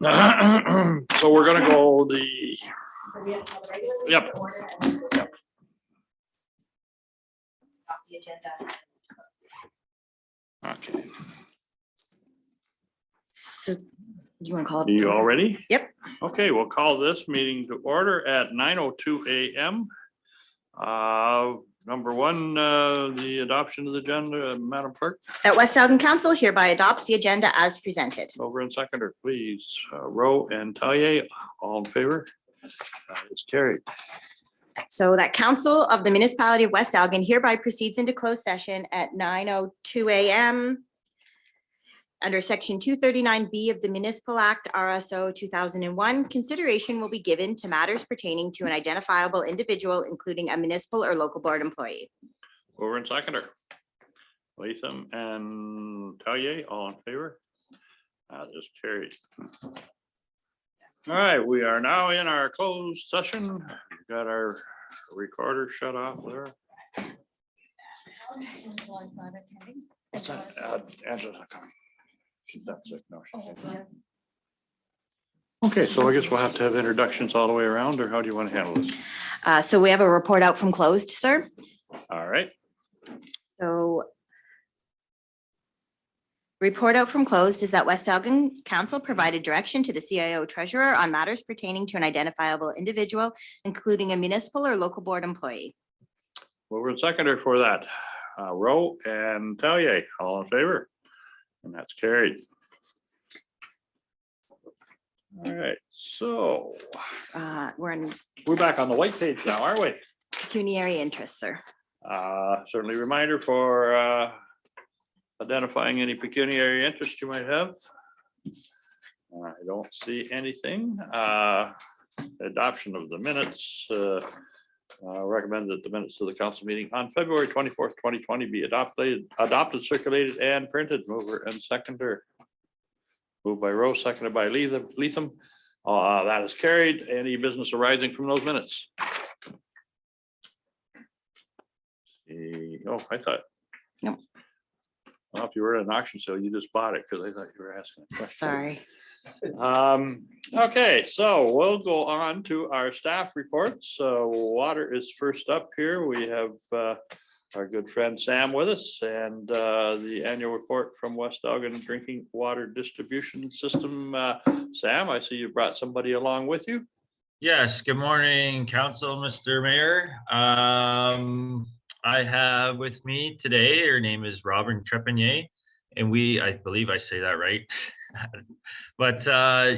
So we're gonna go the, yep. The agenda. Okay, So you want to call it? you all ready? Yep. Okay, we'll call this meeting to order at 9:02 a.m. Number one, the adoption of the agenda, Madam Clerk, That West Elgin Council hereby adopts the agenda as presented. over and seconder, please. Rowe and Taille, all in favor? It's carried. So that Council of the Municipality of West Elgin hereby proceeds into closed session at 9:02 a.m. Under Section 239B of the Municipal Act, RSO 2001, consideration will be given to matters pertaining to an identifiable individual, including a municipal or local board employee. Over and seconder. Latham and Taille, all in favor? Just carried. All right, we are now in our closed session. We've got our recorder shut off there. What's that? Angela's not coming. She's not sick. No, she's sick. Okay, so I guess we'll have to have introductions all the way around, or how do you want to handle this? So we have a report out from closed, sir. All right. So report out from closed is that West Elgin Council provided direction to the CIO treasurer on matters pertaining to an identifiable individual, including a municipal or local board employee. Over and seconder for that. Rowe and Taille, all in favor? And that's carried. All right, so We're we're back on the white page now, aren't we? pecuniary interest, sir. Certainly reminder for identifying any pecuniary interest you might have. I don't see anything. Adoption of the minutes. Recommend that the minutes of the council meeting on February 24th, 2020 be adopted, circulated, and printed. Mover and seconder. Moved by Rowe, seconded by Latham. That is carried. Any business arising from those minutes? Oh, I thought. Nope. Well, if you were at an auction sale, you just bought it because I thought you were asking a question. Sorry. Okay, so we'll go on to our staff reports. Water is first up here. We have our good friend Sam with us, and the annual report from West Elgin Drinking Water Distribution System. Sam, I see you brought somebody along with you. Yes, good morning, Council, Mr. Mayor. I have with me today, her name is Robin Trepanier, and I believe I say that right. But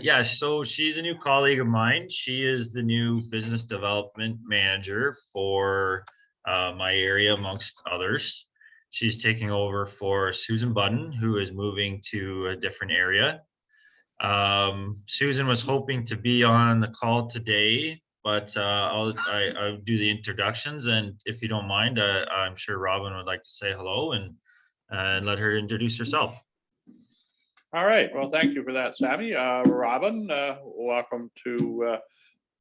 yeah, so she's a new colleague of mine. She is the new business development manager for my area, amongst others. She's taking over for Susan Budden, who is moving to a different area. Susan was hoping to be on the call today, but I'll do the introductions, and if you don't mind, I'm sure Robin would like to say hello and let her introduce herself. All right, well, thank you for that, Sammy. Robin, welcome to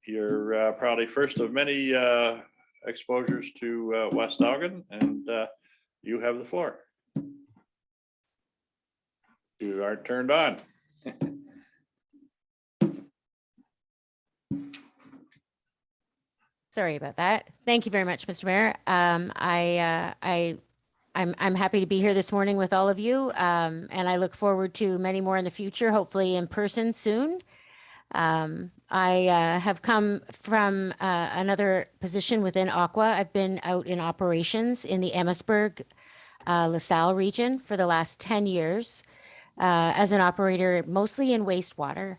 your probably first of many exposures to West Elgin, and you have the floor. You are turned on. Sorry about that. Thank you very much, Mr. Mayor. I'm happy to be here this morning with all of you, and I look forward to many more in the future, hopefully in person soon. I have come from another position within Aqua. I've been out in operations in the Amherstburg, LaSalle region for the last 10 years as an operator, mostly in wastewater.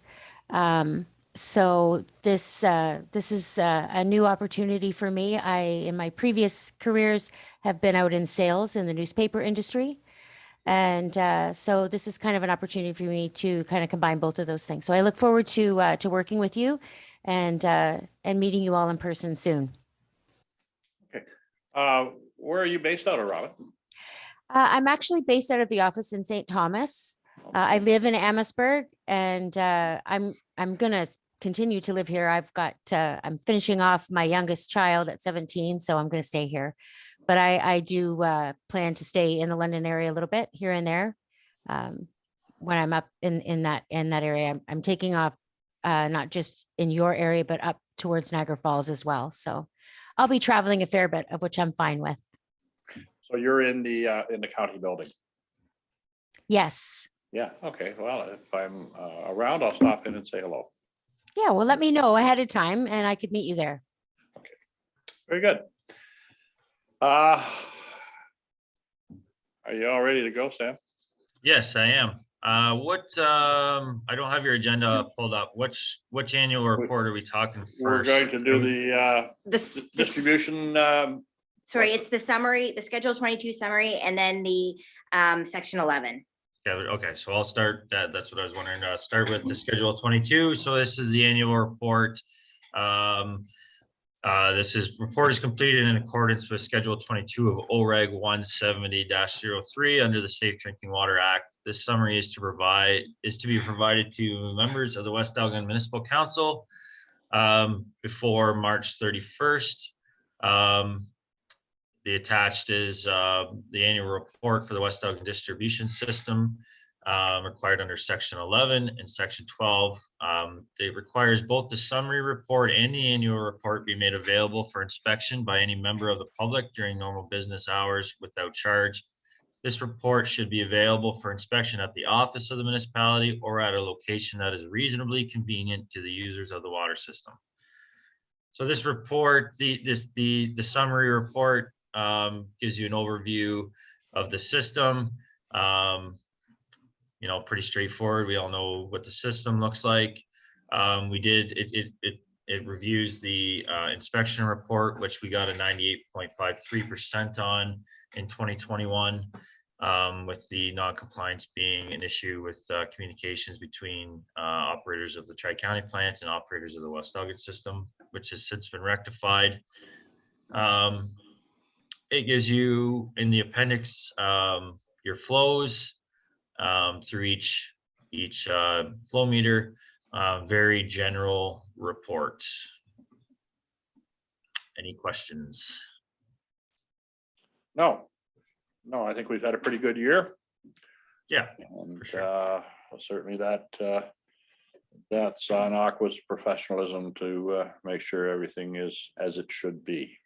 So this is a new opportunity for me. In my previous careers, have been out in sales in the newspaper industry. And so this is kind of an opportunity for me to kind of combine both of those things. So I look forward to working with you and meeting you all in person soon. Okay. Where are you based out of, Robin? I'm actually based out of the office in St. Thomas. I live in Amherstburg, and I'm gonna continue to live here. I'm finishing off my youngest child at 17, so I'm gonna stay here. But I do plan to stay in the London area a little bit here and there. when I'm up in that area. I'm taking off, not just in your area, but up towards Niagara Falls as well. So I'll be traveling a fair bit, of which I'm fine with. So you're in the county building? Yes. Yeah, okay. Well, if I'm around, I'll stop in and say hello. Yeah, well, let me know ahead of time and I could meet you there. Very good. Are you all ready to go, Sam? Yes, I am. I don't have your agenda pulled up. Which annual report are we talking We're first? going to do the This, distribution. sorry, it's the summary, the Schedule 22 summary, and then the Section 11. Yeah, okay, so I'll start that. That's what I was wondering. Start with the Schedule 22. So this is the annual report. Report is completed in accordance with Schedule 22 of OREG 170-03 under the Safe Drinking Water Act. This summary is to be provided to members of the West Elgin Municipal Council before March 31st. The attached is the annual report for the West Elgin distribution system required under Section 11 and Section 12. It requires both the summary report and the annual report be made available for inspection by any member of the public during normal business hours without charge. This report should be available for inspection at the office of the municipality or at a location that is reasonably convenient to the users of the water system. So this report, the summary report gives you an overview of the system. Pretty straightforward. We all know what the system looks like. It reviews the inspection report, which we got a 98.53% on in 2021, with the non-compliance being an issue with communications between operators of the Tri-County plant and operators of the West Elgin system, which has since been rectified. It gives you in the appendix your flows through each flow meter. Very general report. Any questions? No, I think we've had a pretty good year. Yeah, And for sure. certainly that's on Aqua's professionalism to make sure everything is as it should be.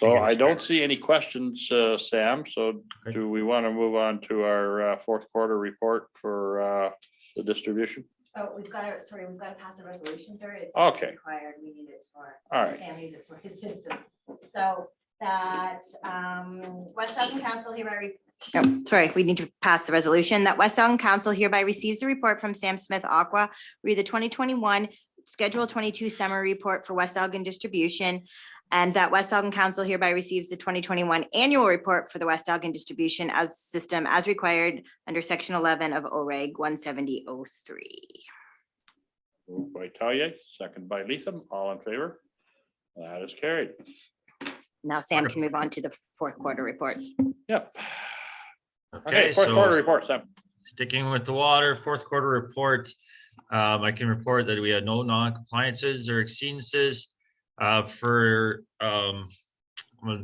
So I don't see any questions, Sam. So do we want to move on to our fourth quarter report for the distribution? Oh, we've got to pass a resolution, sir. It's Okay. required. We need it for. All right. Sam needs it for his system. So that West Elgin Council hereby. Sorry, we need to pass the resolution that West Elgin Council hereby receives the report from Sam Smith Aqua, read the 2021 Schedule 22 summary report for West Elgin distribution, and that West Elgin Council hereby receives the 2021 annual report for the West Elgin distribution as system as required under Section 11 of OREG 170-03. Moved by Talia, second by Leatham, all in favor? That is carried. Now Sam can move on to the fourth quarter report. Yep. Okay, Fourth quarter so report, Sam. sticking with the water, fourth quarter report. I can report that we had no non-compliances or exceedances. I'm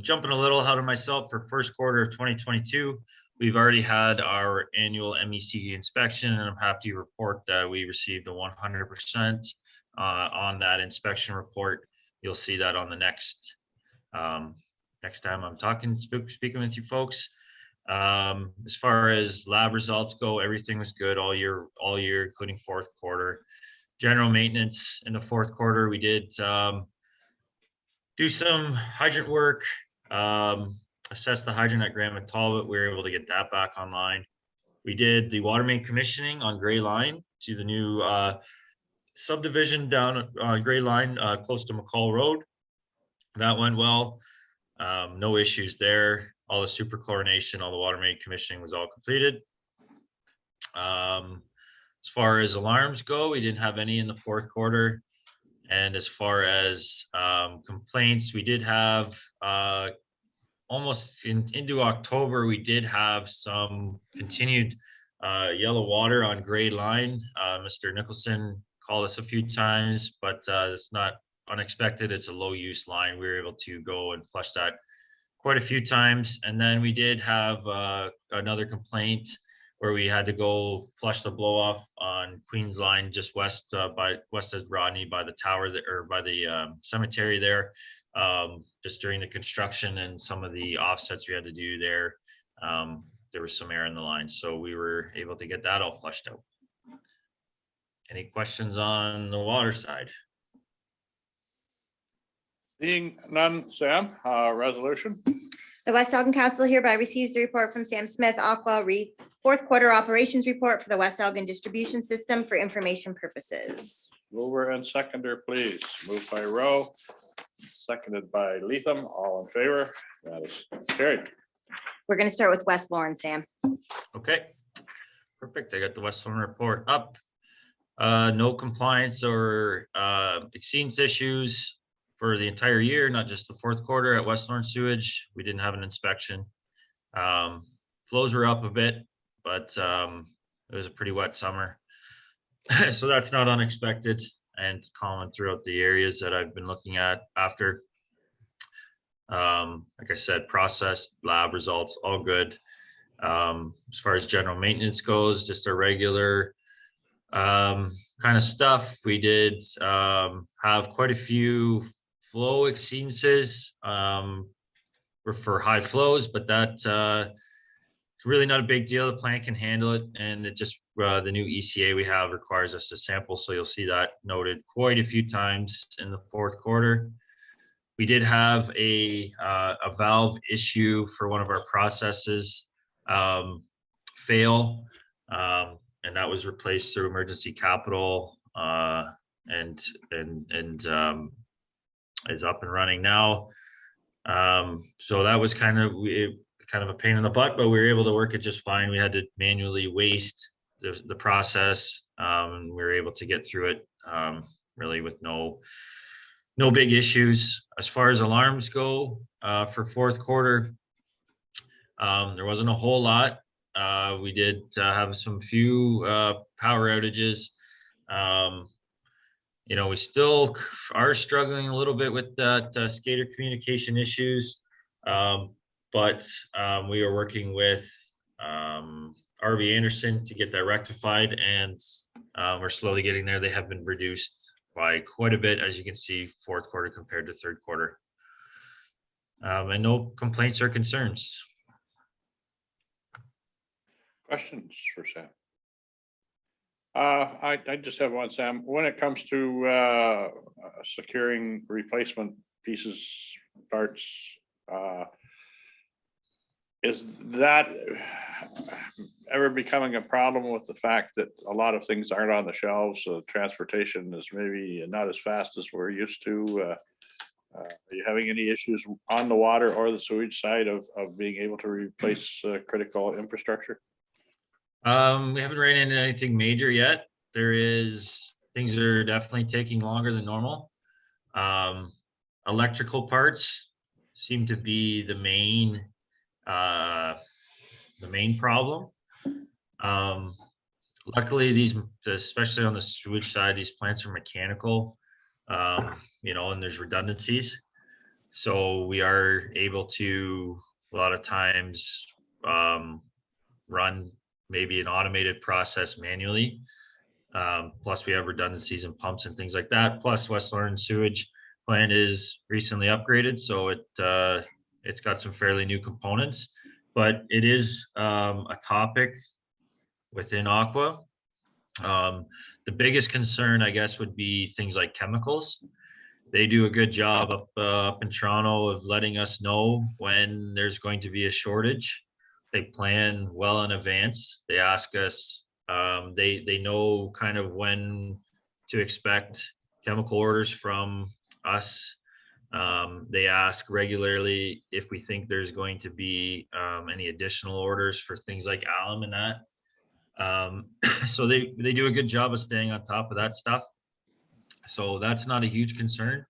jumping a little ahead of myself for first quarter of 2022. We've already had our annual MEC inspection, and I'm happy to report that we received a 100% on that inspection report. You'll see that on the next time I'm speaking with you folks. As far as lab results go, everything was good all year, including fourth quarter. General maintenance in the fourth quarter, we did do some hydrant work, assess the hydrant at Graham and Talbot. We were able to get that back online. We did the water main commissioning on Gray Line to the new subdivision down Gray Line close to McCall Road. That went well. No issues there. All the super chlorination, all the water main commissioning was all completed. As far as alarms go, we didn't have any in the fourth quarter. And as far as complaints, we did have almost into October, we did have some continued yellow water on Gray Line. Mr. Nicholson called us a few times, but it's not unexpected. It's a low use line. We were able to go and flush that quite a few times. And then we did have another complaint where we had to go flush the blow off on Queens Line, just west of Rodney, by the tower there, or by the cemetery there. Just during the construction and some of the offsets we had to do there, there was some air in the line, so we were able to get that all flushed out. Any questions on the water side? Seeing none, Sam, resolution? The West Elgin Council hereby receives the report from Sam Smith, Aqua fourth quarter operations report for the West Elgin distribution system for information purposes. Mover and seconder, please. Moved by Rowe, seconded by Leatham. All in favor? That is carried. We're going to start with West Lauren, Sam. Okay, perfect. I got the West Lauren report up. No compliance or exceedance issues for the entire year, not just the fourth quarter at West Lauren Sewage. We didn't have an inspection. Flows were up a bit, but it was a pretty wet summer. So that's not unexpected and common throughout the areas that I've been looking at after. Like I said, process, lab results, all good. As far as general maintenance goes, just a regular kind of stuff. We did have quite a few flow exceedances for high flows, but that's really not a big deal. The plant can handle it, and it just the new ECA we have requires us to sample, so you'll see that noted quite a few times in the fourth quarter. We did have a valve issue for one of our processes fail, and that was replaced through emergency capital and is up and running now. So that was kind of a pain in the butt, but we were able to work it just fine. We had to manually waste the process, and we were able to get through it really with no big issues. As far as alarms go, for fourth quarter, there wasn't a whole lot. We did have some few power outages. We still are struggling a little bit with that skater communication issues, but we are working with RV Anderson to get that rectified, and we're slowly getting there. They have been reduced by quite a bit, as you can see, fourth quarter compared to third quarter. And no complaints or concerns. Questions for Sam? I just have one, Sam. When it comes to securing replacement pieces, parts, is that ever becoming a problem with the fact that a lot of things aren't on the shelves? So transportation is maybe not as fast as we're used to. Are you having any issues on the water or the sewage side of being able to replace critical infrastructure? We haven't ran into anything major yet. Things are definitely taking longer than normal. Electrical parts seem to be the main problem. Luckily, these, especially on the sewage side, these plants are mechanical, and there's redundancies. So we are able to, a lot of times, run maybe an automated process manually. Plus we have redundancies in pumps and things like that. Plus West Lauren sewage plant is recently upgraded, so it's got some fairly new components, but it is a topic within Aqua. The biggest concern, I guess, would be things like chemicals. They do a good job up in Toronto of letting us know when there's going to be a shortage. They plan well in advance. They ask us, they know kind of when to expect chemical orders from us. They ask regularly if we think there's going to be any additional orders for things like alum and that. So they do a good job of staying on top of that stuff. So that's not a huge concern,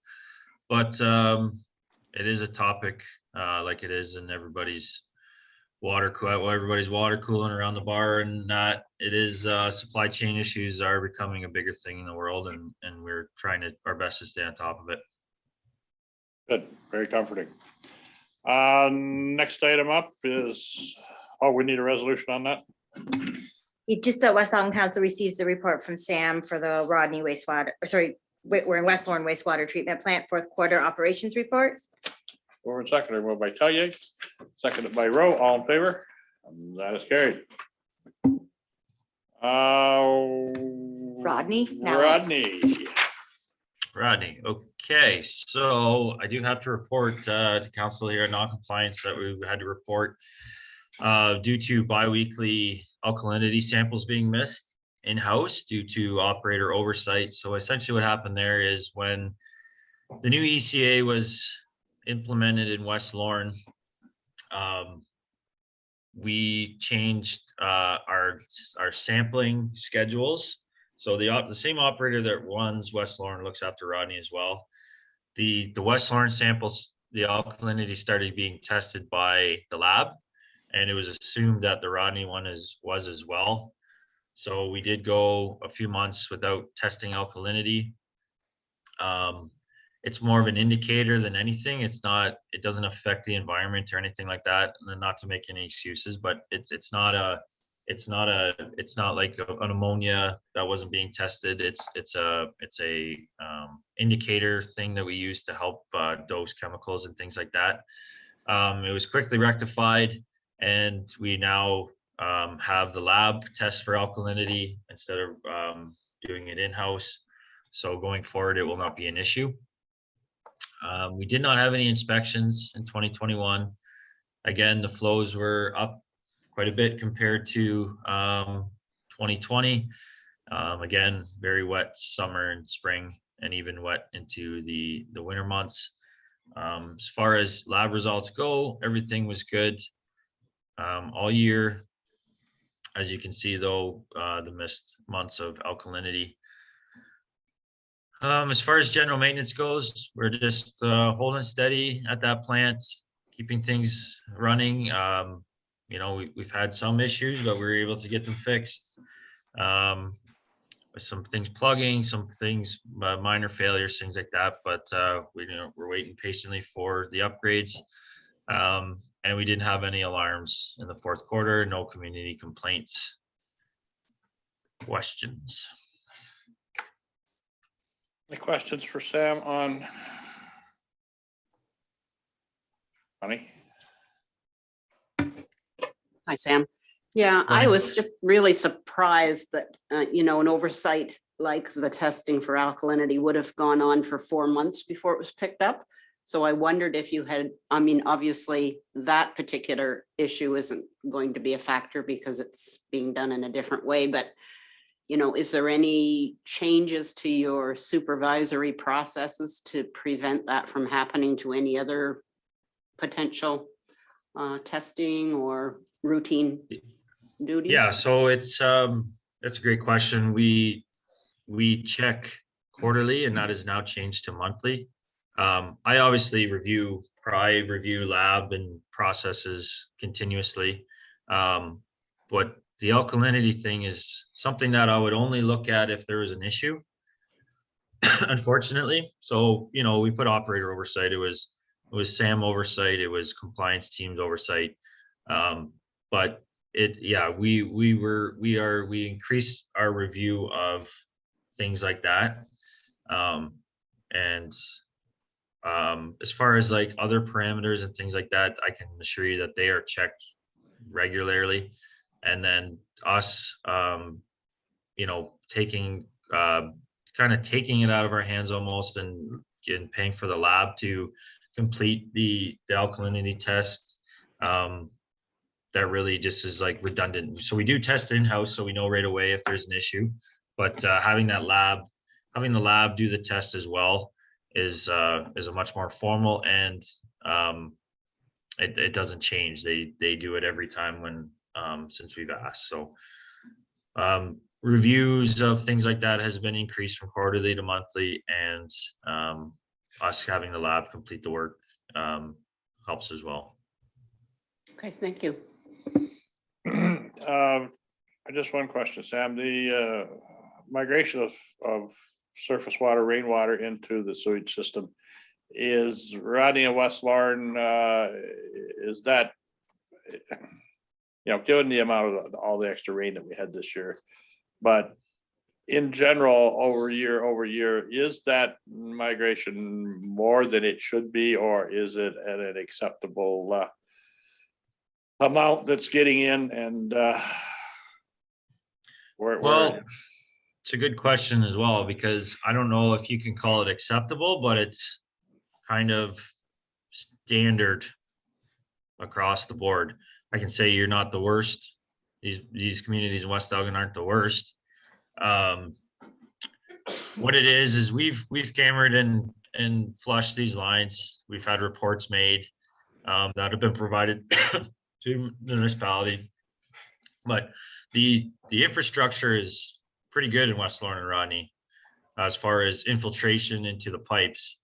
but it is a topic like it is in everybody's water cooling around the bar, and that it is supply chain issues are becoming a bigger thing in the world, and we're trying our best to stay on top of it. Good, very comforting. Next item up is, we need a resolution on that. It just that West Island Council receives the report from Sam for the Rodney wastewater, we're in West Lauren wastewater treatment plant fourth quarter operations report. Moved and seconded, moved by Telly, seconded by Rowe, all in favor? And that is carried. Rodney, now. Rodney, okay, so I do have to report to council here non-compliance that we had to report due to biweekly alkalinity samples being missed in-house due to operator oversight. So essentially what happened there is when the new ECA was implemented in West Lauren, we changed our sampling schedules. So the same operator that runs West Lauren looks after Rodney as well. The West Lauren samples, the alkalinity started being tested by the lab, and it was assumed that the Rodney one was as well. So we did go a few months without testing alkalinity. It's more of an indicator than anything. It doesn't affect the environment or anything like that. And not to make any excuses, but it's not like an ammonia that wasn't being tested. It's a indicator thing that we use to help dose chemicals and things like that. It was quickly rectified, and we now have the lab test for alkalinity instead of doing it in-house. So going forward, it will not be an issue. We did not have any inspections in 2021. Again, the flows were up quite a bit compared to 2020. Again, very wet summer and spring, and even wet into the winter months. As far as lab results go, everything was good all year. As you can see, though, the missed months of alkalinity. As far as general maintenance goes, we're just holding steady at that plant, keeping things running. You know, we've had some issues, but we were able to get them fixed. Some things plugging, some things, minor failures, things like that. But we're waiting patiently for the upgrades. And we didn't have any alarms in the fourth quarter, no community complaints. Questions? Any questions for Sam on? Honey? Hi, Sam. Yeah, I was just really surprised that, an oversight like the testing for alkalinity would have gone on for 4 months before it was picked up. So I wondered if you had, obviously that particular issue isn't going to be a factor because it's being done in a different way, but is there any changes to your supervisory processes to prevent that from happening to any other potential testing or routine duties? Yeah, so that's a great question. We check quarterly, and that has now changed to monthly. I obviously review lab and processes continuously, but the alkalinity thing is something that I would only look at if there was an issue, unfortunately. So, we put operator oversight. It was SAM oversight. It was compliance teams oversight. But we increased our review of things like that. And as far as like other parameters and things like that, I can assure you that they are checked regularly. And then us, taking it out of our hands almost and paying for the lab to complete the alkalinity test. That really just is like redundant. So we do test in-house, so we know right away if there's an issue. But having the lab do the test as well is a much more formal, and it doesn't change. They do it every time since we've asked. So reviews of things like that has been increased from quarterly to monthly, and us having the lab complete the work helps as well. Okay, thank you. Just one question, Sam. The migration of surface water, rainwater into the sewage system, is Rodney and West Lauren, is that you know, given the amount of all the extra rain that we had this year. But in general, over year, is that migration more than it should be, or is it at an acceptable amount that's getting in and Well, it's a good question as well, because I don't know if you can call it acceptable, but it's kind of standard across the board. I can say you're not the worst. These communities in West Elgin aren't the worst. What it is we've cambered and flushed these lines. We've had reports made that have been provided to the municipality. But the infrastructure is pretty good in West Lorne and Rodney as far as infiltration into the pipes.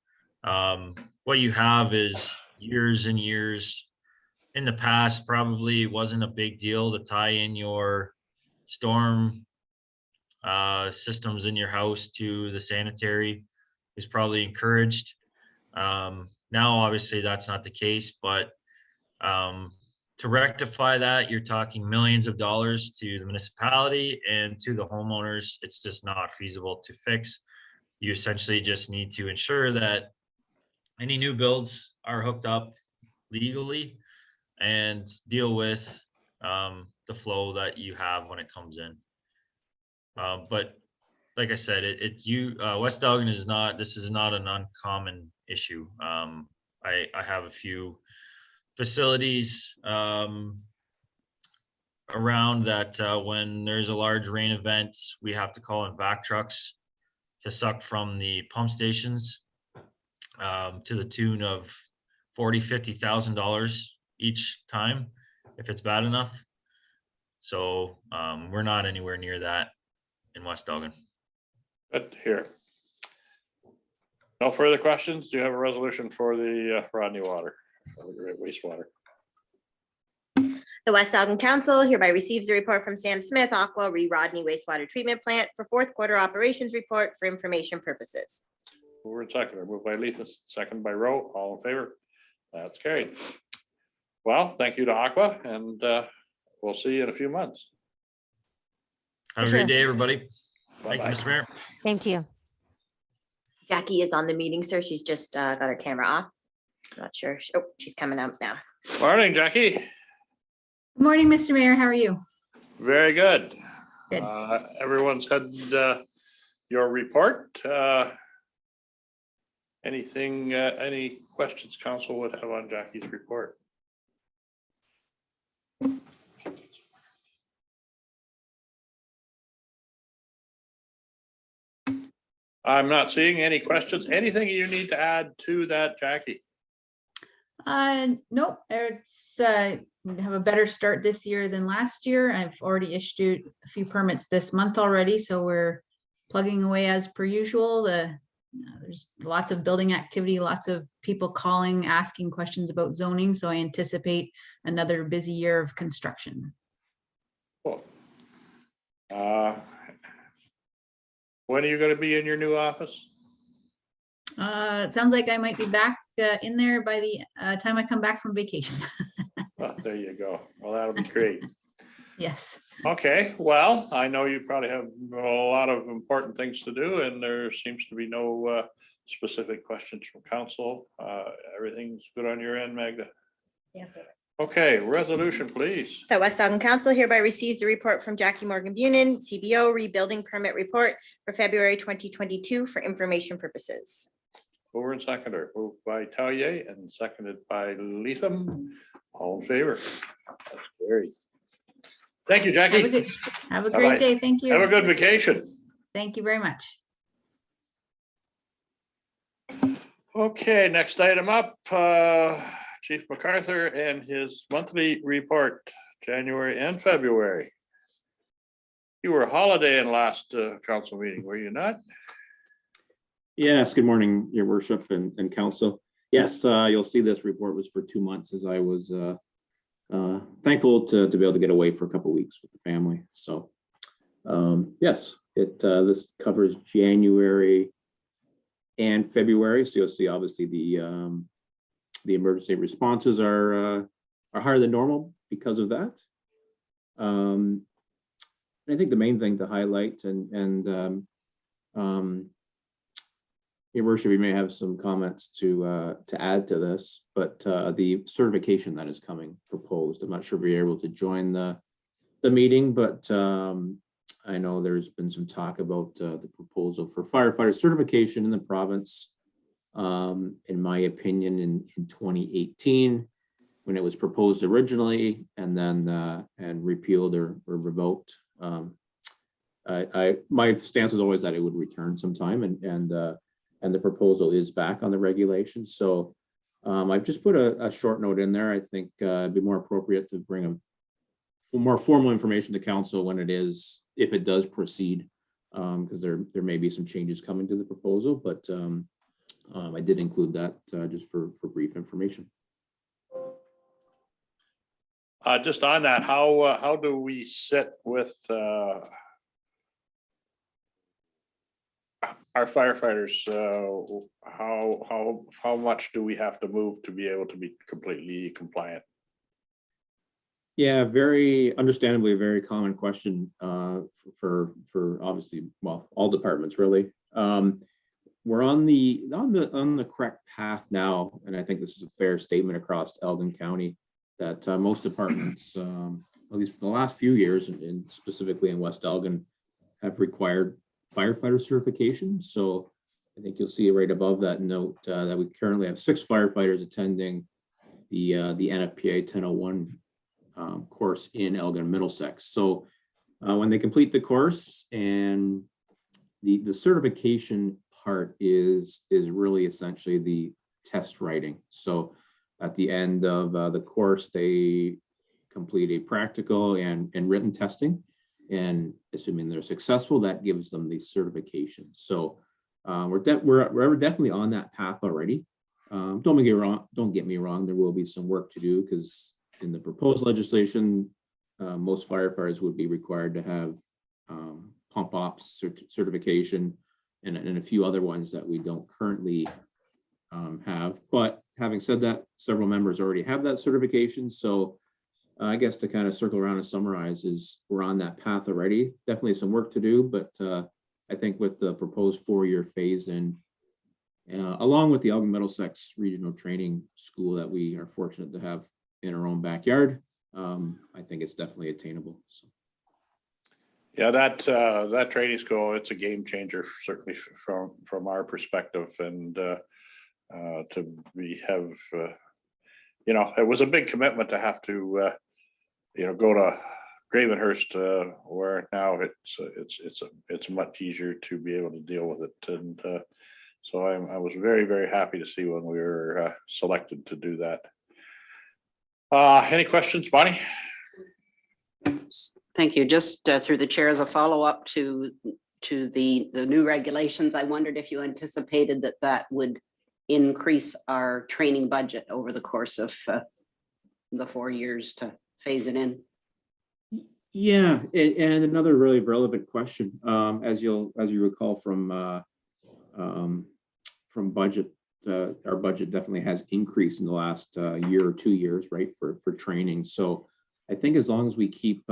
What you have is years and years in the past, probably wasn't a big deal to tie in your storm systems in your house to the sanitary is probably encouraged. Now, obviously, that's not the case, but to rectify that, you're talking millions of dollars to the municipality and to the homeowners. It's just not feasible to fix. You essentially just need to ensure that any new builds are hooked up legally and deal with the flow that you have when it comes in. But like I said, West Elgin is not, this is not an uncommon issue. I have a few facilities around that when there's a large rain event, we have to call in vac trucks to suck from the pump stations to the tune of $40,000-$50,000 each time if it's bad enough. So we're not anywhere near that in West Elgin. Good to hear. No further questions? Do you have a resolution for the Rodney water, wastewater? The West Elgin Council hereby receives a report from Sam Smith, Aqua Rodney Wastewater Treatment Plant for fourth quarter operations report for information purposes. Mover and seconder, moved by Letha, second by Rowe, all in favor? That's carried. Well, thank you to Aqua, and we'll see you in a few months. Have a Sure. great day, everybody. Thank you, Bye-bye. Mr. Mayor. Same to you. Jackie is on the meeting, sir. She's just got her camera off. Not sure. Oh, she's coming out now. Morning, Jackie. Good morning, Mr. Mayor. How are you? Very good. Good. Everyone's had your report. Anything, any questions council would have on Jackie's report? I'm not seeing any questions. Anything you need to add to that, Jackie? Nope. It's we have a better start this year than last year. I've already issued a few permits this month already, so we're plugging away as per usual. There's lots of building activity, lots of people calling, asking questions about zoning, so I anticipate another busy year of construction. Cool. When are you going to be in your new office? It sounds like I might be back in there by the time I come back from vacation. Oh, there you go. Well, that'll be great. Yes. Okay, well, I know you probably have a lot of important things to do, and there seems to be no specific questions from council. Everything's good on your end, Magda? Yes, sir. Okay, resolution, please. The West Elgin Council hereby receives a report from Jackie Morgan Bunin, CBO rebuilding permit report for February 2022 for information purposes. Mover and seconder, moved by Tallier and seconded by Leatham. All in favor? That's great. Thank you, Jackie. Have a Bye-bye. great day. Thank you. Have a good vacation. Thank you very much. Okay, next item up, Chief MacArthur and his monthly report, January and February. You were holidaying last council meeting, were you not? Yes, good morning, your worship and council. Yes, you'll see this report was for 2 months, as I was thankful to be able to get away for a couple of weeks with the family. So yes, this covers January and February. So you'll see obviously the emergency responses are higher than normal because of that. I think the main thing to highlight Your Worship, we may have some comments to add to this, but the certification that is coming proposed, I'm not sure if you're able to join the meeting, but I know there's been some talk about the proposal for firefighter certification in the province. In my opinion, in 2018, when it was proposed originally and then and repealed or revoked. My stance was always that it would return sometime, and the proposal is back on the regulations. So I've just put a short note in there. I think it'd be more appropriate to bring more formal information to council when if it does proceed, because there may be some changes coming to the proposal, but I did include that just for brief information. Just on that, how do we sit with our firefighters? How much do we have to move to be able to be completely compliant? Yeah, very understandably, a very common question for obviously, well, all departments really. We're on the correct path now, and I think this is a fair statement across Elgin County that most departments, at least for the last few years, and specifically in West Elgin, have required firefighter certification. So I think you'll see right above that note that we currently have 6 firefighters attending the NFPA 1001 course in Elgin, Middlesex. So when they complete the course, and the certification part is really essentially the test writing. So at the end of the course, they complete a practical and written testing, and assuming they're successful, that gives them the certification. So we're definitely on that path already. Don't get me wrong, there will be some work to do, because in the proposed legislation, most firefighters would be required to have pump ops certification and a few other ones that we don't currently have. But having said that, several members already have that certification. So I guess to kind of circle around and summarize is we're on that path already. Definitely some work to do, but I think with the proposed 4-year phase in, along with the Elgin Middlesex Regional Training School that we are fortunate to have in our own backyard, I think it's definitely attainable. So. Yeah, that training school, it's a game changer, certainly from our perspective, and it was a big commitment to have to go to Gravenhurst, where now it's much easier to be able to deal with it, and so I was very, very happy to see when we were selected to do that. Any questions, Bonnie? Thank you. Just through the chair, as a follow-up to the new regulations, I wondered if you anticipated that would increase our training budget over the course of the 4 years to phase it in. Yeah, and another really relevant question, as you recall from budget, our budget definitely has increased in the last year or 2 years, right, for training. So I think as long as we keep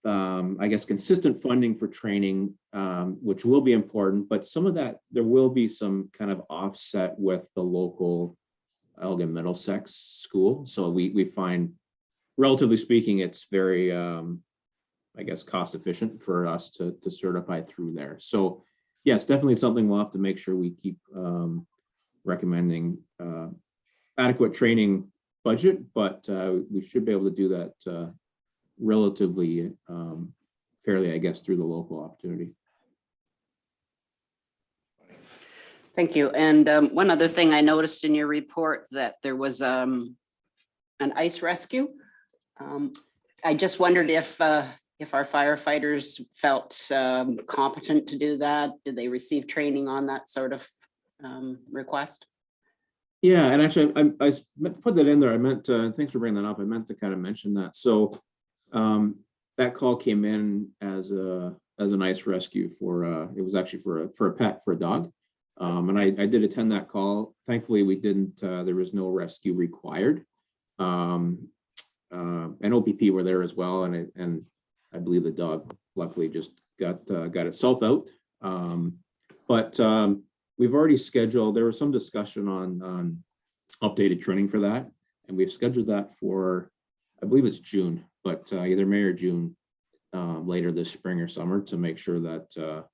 I guess consistent funding for training, which will be important, but some of that, there will be some kind of offset with the local Elgin Middlesex school. So we find, relatively speaking, it's very, I guess, cost efficient for us to certify through there. So yes, definitely something we'll have to make sure we keep recommending adequate training budget, but we should be able to do that relatively fairly, I guess, through the local opportunity. Thank you. And one other thing I noticed in your report, that there was an ice rescue. I just wondered if our firefighters felt competent to do that. Did they receive training on that sort of request? Yeah, and actually, I meant to put that in there. I meant to, thanks for bringing that up. I meant to kind of mention that. So that call came in as an ice rescue for it was actually for a pet, for a dog, and I did attend that call. Thankfully, we didn't. There was no rescue required. and OPP were there as well, and I believe the dog luckily just got itself out. But we've already scheduled. There was some discussion on updated training for that, and we've scheduled that for, I believe it's June, but either May or June later this spring or summer, to make sure that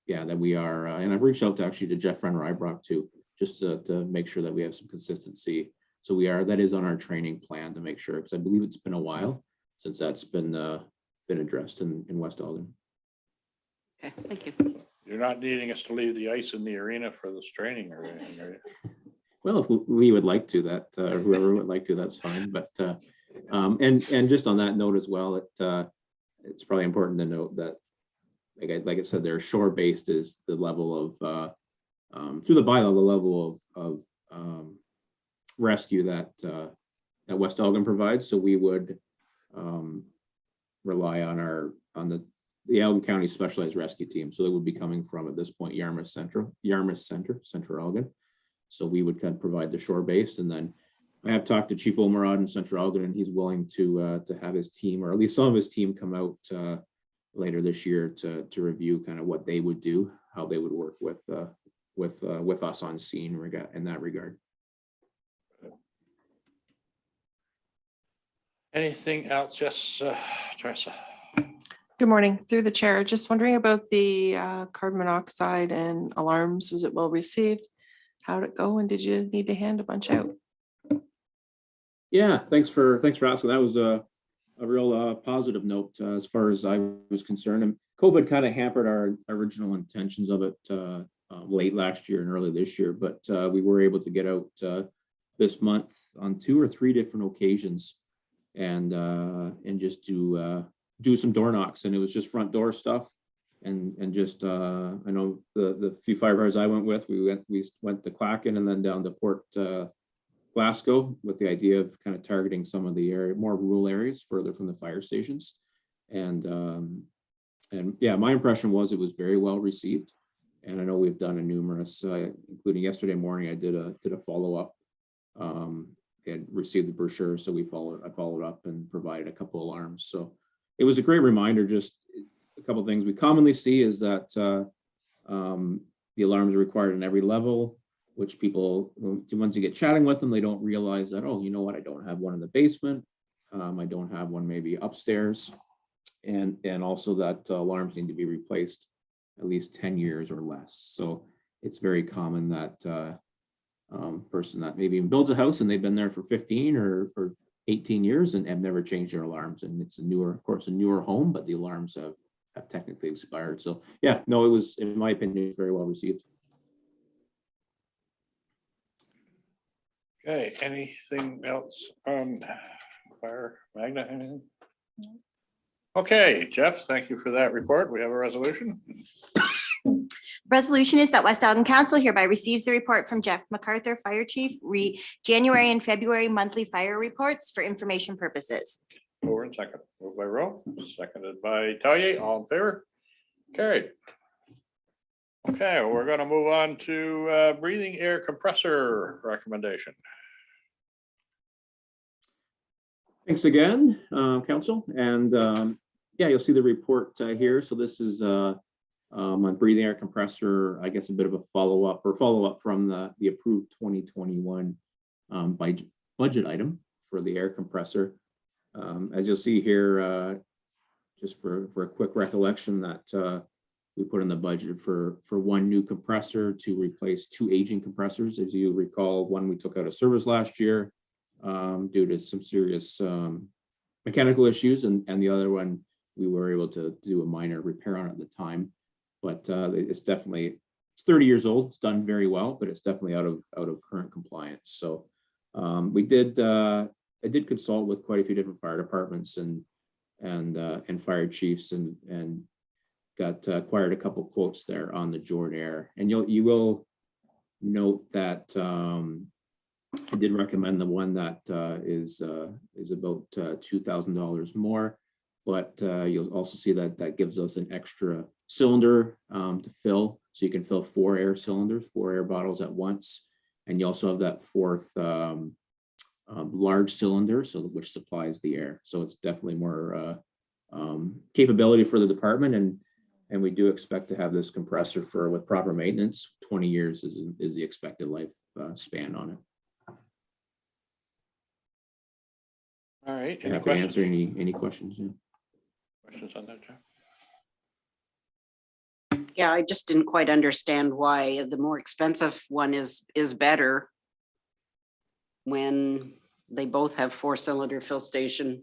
that we are. And I've reached out to Jeff Renner-Ibrock too, just to make sure that we have some consistency. So that is on our training plan to make sure, because I believe it's been a while since that's been addressed in West Elgin. Okay, thank you. You're not needing us to leave the ice in the arena for this training or anything, are you? Well, if we would like to, that whoever would like to, that's fine. But and just on that note as well, it's probably important to note that, like I said, they're shore-based is the level of through the bylaw, the level of rescue that West Elgin provides. So we would rely on the Elgin County Specialized Rescue Team. So they would be coming from, at this point, Yarmouth Central Elgin. So we would kind of provide the shore-based, and then I have talked to Chief Omerod in Central Elgin, and he's willing to have his team, or at least some of his team, come out later this year to review kind of what they would do, how they would work with us on scene in that regard. Anything else? Yes, Teresa. Good morning, through the chair. Just wondering about the carbon monoxide and alarms. Was it well received? How'd it go? And did you need to hand a bunch out? Yeah, thanks for asking. That was a real positive note as far as I was concerned. And COVID kind of hampered our original intentions of it late last year and early this year, but we were able to get out this month on 2 or 3 different occasions and just do some door knocks, and it was just front door stuff. And just I know the few firefighters I went with, we went to Clacton and then down to Port Glasgow with the idea of kind of targeting some of the more rural areas further from the fire stations. And yeah, my impression was it was very well received. And I know we've done a numerous, including yesterday morning, I did a follow up. Had received the brochure, so I followed up and provided a couple alarms. So it was a great reminder. Just a couple of things we commonly see is that the alarms are required in every level, which people, once you get chatting with them, they don't realize that, oh, you know what, I don't have one in the basement. I don't have one maybe upstairs. And also that alarms need to be replaced at least 10 years or less. So it's very common that person that maybe builds a house and they've been there for 15 or 18 years and have never changed their alarms. And it's a newer home, but the alarms have technically expired. So yeah, no, it was, in my opinion, very well received. Okay, anything else on fire? Magna, anything? Okay, Jeff, thank you for that report. We have a resolution. Resolution is that West Elgin Council hereby receives the report from Jeff MacArthur, Fire Chief, January and February monthly fire reports for information purposes. Over and second. Moved by Rowe, seconded by Talia. All in favor? Carried. Okay, we're going to move on to breathing air compressor recommendation. Thanks again, Council. And yeah, you'll see the report here. So this is on breathing air compressor, I guess a bit of a follow-up from the approved 2021 budget item for the air compressor. As you'll see here, just for a quick recollection, that we put in the budget for 1 new compressor to replace 2 aging compressors. As you recall, one we took out of service last year due to some serious mechanical issues, and the other one we were able to do a minor repair on at the time. But it's 30 years old. It's done very well, but it's definitely out of current compliance. So I did consult with quite a few different fire departments and fire chiefs and acquired a couple quotes there on the Jordan Air. And you will note that I did recommend the one that is about $2,000 more, but you'll also see that gives us an extra cylinder to fill, so you can fill 4 air cylinders, 4 air bottles at once. And you also have that 4th large cylinder, so which supplies the air. So it's definitely more capability for the department, and we do expect to have this compressor for, with proper maintenance, 20 years is the expected life span on it. All right, any Happy to answer questions? any questions. Yeah. Questions on that, Jeff? Yeah, I just didn't quite understand why the more expensive one is better when they both have 4-cylinder fill station.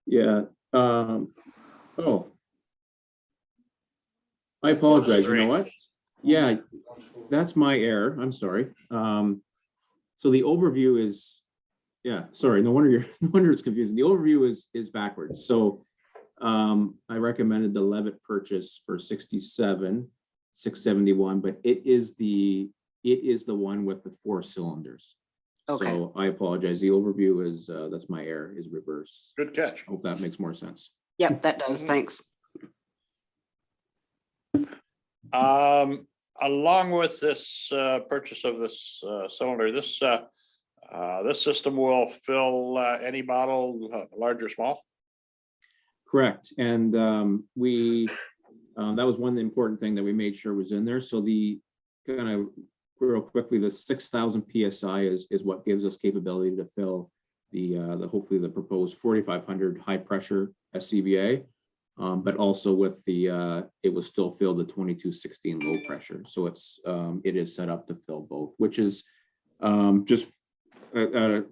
Yeah. Oh. I apologize. You know what? Yeah, that's my error. I'm sorry. So the overview is, yeah, sorry. No wonder no wonder it's confusing. The overview is backwards. So I recommended the Levitt purchase for 67,671, but it is the one with the 4 cylinders. Okay. So I apologize. The overview is that's my error, is reversed. Good catch. Hope that makes more sense. Yep, that does. Thanks. Along with this purchase of this cylinder, this system will fill any bottle, large or small? Correct. And we that was one important thing that we made sure was in there. So the kind of real quickly, the 6,000 PSI is what gives us capability to fill the hopefully the proposed 4,500 high pressure SCBA. But also with the it will still fill the 2216 low pressure. So it is set up to fill both, which is just a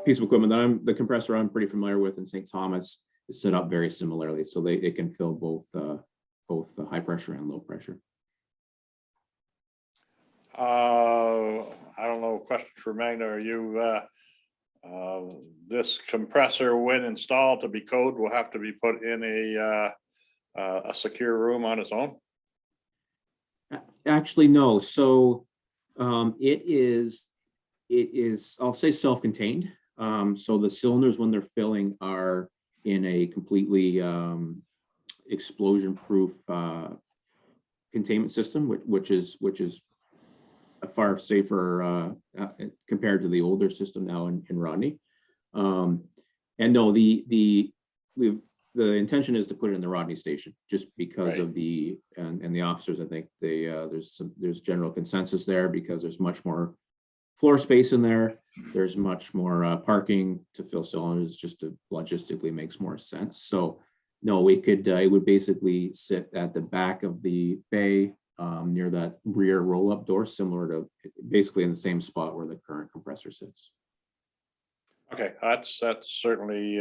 piece of equipment that the compressor I'm pretty familiar with in St. Thomas is set up very similarly. So it can fill both the high pressure and low pressure. I don't know, question for Magna, are you this compressor, when installed to be code, will have to be put in a secure room on its own? Actually, no. So it is, I'll say self-contained. So the cylinders, when they're filling, are in a completely explosion-proof containment system, which is a far safer compared to the older system now in Rodney. And no, the intention is to put it in the Rodney station, just because Right. of the officers. I think there's general consensus there, because there's much more floor space in there. There's much more parking to fill cylinders. Just logistically makes more sense. So no, we could it would basically sit at the back of the bay, near that rear roll-up door, similar to basically in the same spot where the current compressor sits. Okay, that's certainly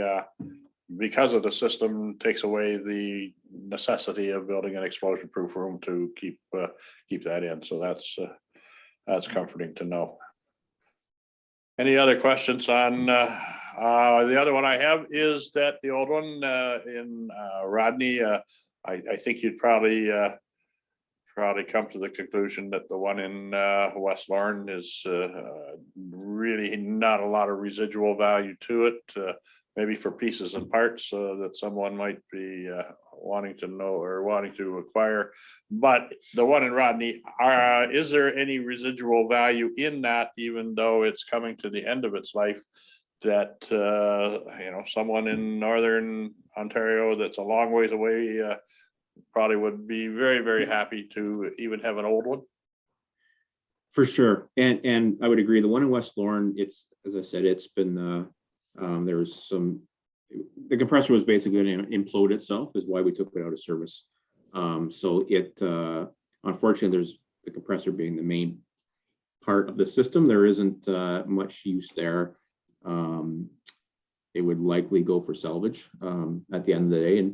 because of the system takes away the necessity of building an explosion-proof room to keep that in. So that's comforting to know. Any other questions on the other one I have is that the old one in Rodney, I think you'd probably come to the conclusion that the one in West Lorne is really not a lot of residual value to it, maybe for pieces and parts that someone might be wanting to know or wanting to acquire. But the one in Rodney, is there any residual value in that, even though it's coming to the end of its life, that someone in Northern Ontario that's a long ways away probably would be very, very happy to even have an old one? For sure. And I would agree. The one in West Lorne, it's, as I said, it's been, there was the compressor was basically going to implode itself, is why we took it out of service. So it, unfortunately, there's the compressor being the main part of the system. There isn't much use there. It would likely go for salvage at the end of the day.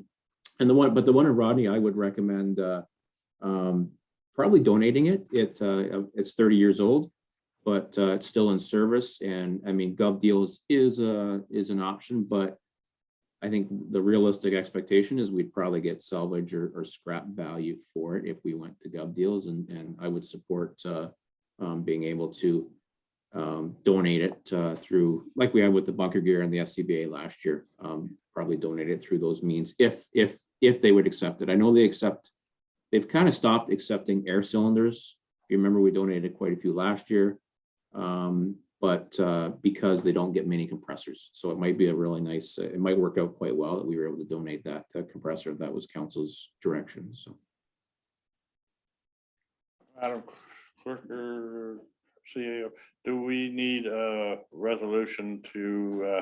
And the one in Rodney, I would recommend probably donating it. It's 30 years old, but it's still in service. And I mean, gov deals is an option, but I think the realistic expectation is we'd probably get salvage or scrap value for it if we went to gov deals. And I would support being able to donate it through, like we had with the bunker gear and the SCBA last year. Probably donate it through those means if they would accept it. I know they've kind of stopped accepting air cylinders. If you remember, we donated quite a few last year. But because they don't get many compressors. So it might be a really nice, it might work out quite well that we were able to donate that compressor if that was council's direction. So. Madam Clerk, or CEO, do we need a resolution to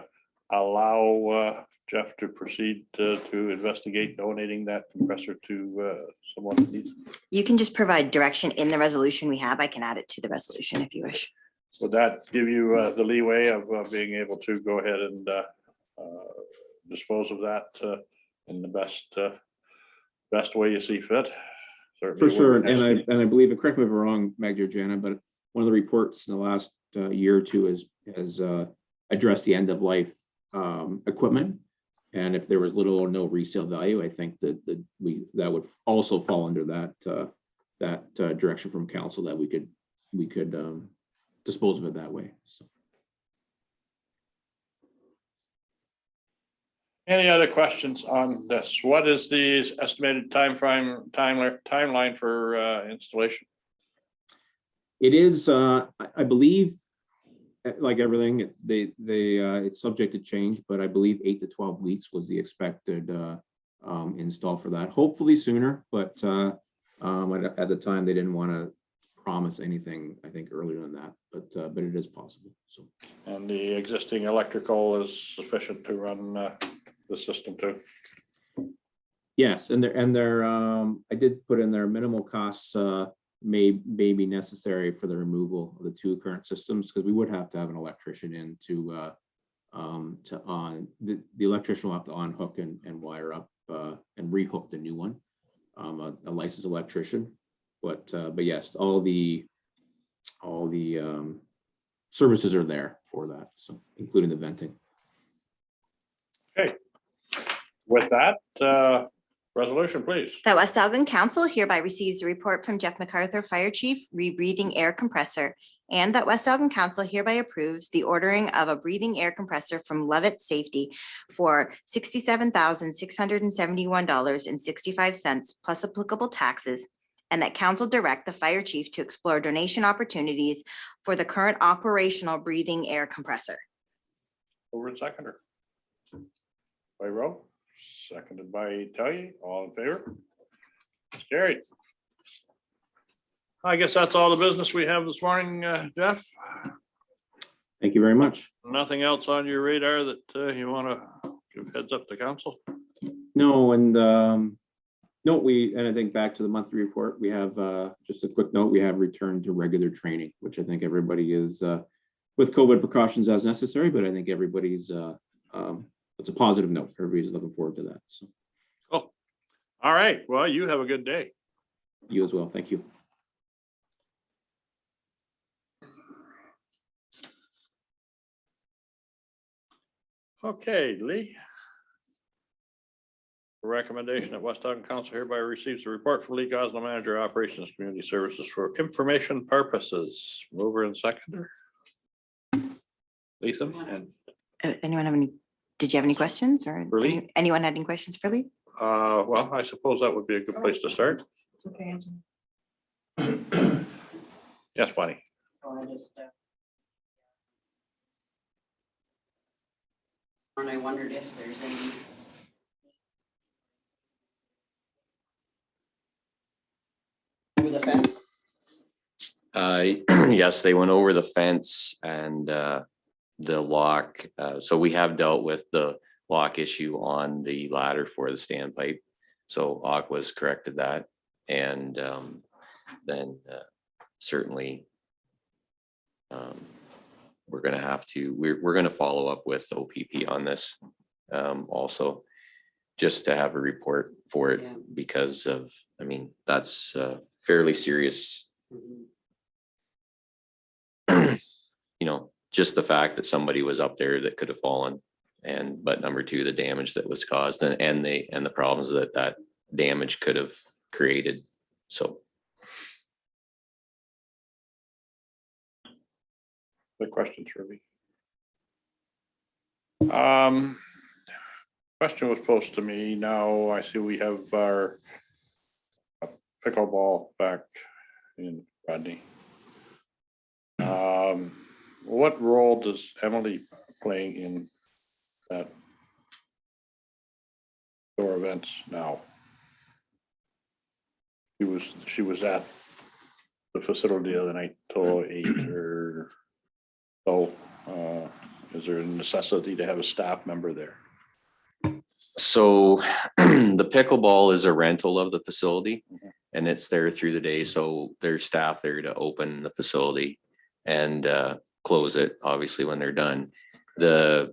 allow Jeff to proceed to investigate donating that compressor to someone who needs it? You can just provide direction in the resolution we have. I can add it to the resolution if you wish. Would that give you the leeway of being able to go ahead and dispose of that in the best way you see fit? For Certainly sure, next week. and I believe, and correct me if I'm wrong, Maggie or Jana, but one of the reports in the last year or two has addressed the end of life equipment. And if there was little or no resale value, I think that would also fall under that direction from council, that we could dispose of it that way. So. Any other questions on this? What is the estimated timeline for installation? It is, I believe, like everything, it's subject to change, but I believe 8 to 12 weeks was the expected install for that. Hopefully sooner, but at the time they didn't want to promise anything, I think, earlier than that, but it is possible. So. And the existing electrical is sufficient to run the system too? Yes, and I did put in there minimal costs may be necessary for the removal of the 2 current systems, because we would have to have an electrician in to on the electrician will have to unhook and wire up and rehook the new one, a licensed electrician. But yes, all the services are there for that, so including the venting. Okay. With that, resolution, please. That West Elgin Council hereby receives a report from Jeff MacArthur, Fire Chief, rebreathing air compressor, and that West Elgin Council hereby approves the ordering of a breathing air compressor from Levitt Safety for $67,671.65 plus applicable taxes, and that council direct the fire chief to explore donation opportunities for the current operational breathing air compressor. Over and seconder. By Rowe, seconded by Talia, all in favor? It's carried. I guess that's all the business we have this morning, Jeff. Thank you very much. Nothing else on your radar that you want to give heads up to council? No, and no, and I think back to the monthly report, we have just a quick note, we have returned to regular training, which I think everybody is with COVID precautions as necessary, but I think everybody's it's a positive note. Everybody's looking forward to that. So. Cool. All right. Well, you have a good day. You as well. Thank you. Okay, Lee. The recommendation that West Elgin Council hereby receives a report from Lee Gosnell, Manager, Operations, Community Services for information purposes. Mover and seconder. Lisa and Anyone have any? Did you have any questions, or For Lee? anyone had any questions for Lee? well, I suppose that would be a good place to start. Okay. Yes, Bonnie. And I wondered if there's any. Over the fence? Yes, they went over the fence and the lock. So we have dealt with the lock issue on the ladder for the standpipe. So Aqua's corrected that. And then certainly we're going to have to, we're going to follow up with OPP on this also, just to have a report for it. Yeah. Because of, I mean, that's fairly serious. You know, just the fact that somebody was up there that could have fallen, but number 2, the damage that was caused and the problems that damage could have created. So. The questions for me. Question was posed to me. Now I see we have our pickleball back in Rodney. what role does Emily playing in that door events now? She was at the facility the other night till 8 or so. Is there a necessity to have a staff member there? So the pickleball is a rental of the facility and it's there through the day. So there's staff there to open the facility and close it, obviously, when they're done. The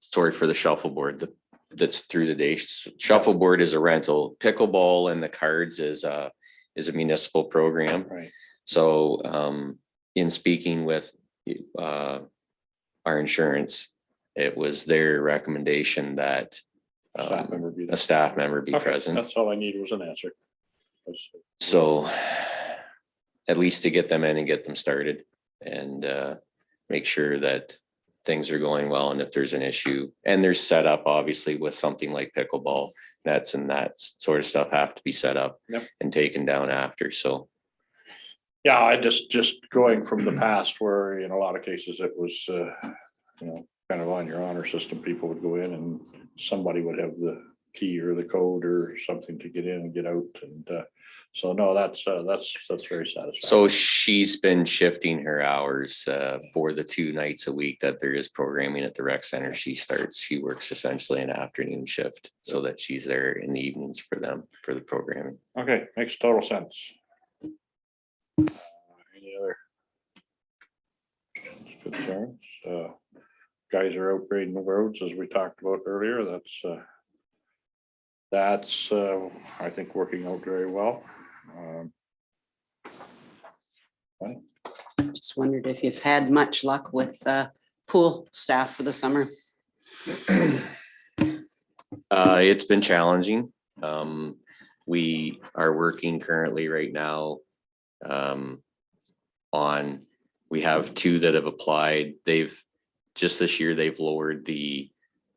sorry for the shuffleboard, that's through the day. Shuffleboard is a rental. Pickleball and the cards is a municipal program. Right. So in speaking with our insurance, it was their recommendation that Staff member be there. a staff member be Okay, present. that's all I need was an answer. So at least to get them in and get them started and make sure that things are going well. And if there's an issue and there's set up, obviously, with something like pickleball, nets and that sort of stuff have to be set up Yep. and taken down after. So Yeah, I just going from the past where in a lot of cases it was, kind of on your honor system, people would go in and somebody would have the key or the code or something to get in and get out. And so no, that's very satisfying. So she's been shifting her hours for the 2 nights a week that there is programming at the rec center. She works essentially an afternoon shift so that she's there in the evenings for them for the programming. Okay, makes total sense. Any other concerns? Guys are out grading the roads as we talked about earlier. That's I think working out very well. Just wondered if you've had much luck with pool staff for the summer. It's been challenging. We are working currently right now we have 2 that have applied. Just this year, they've lowered the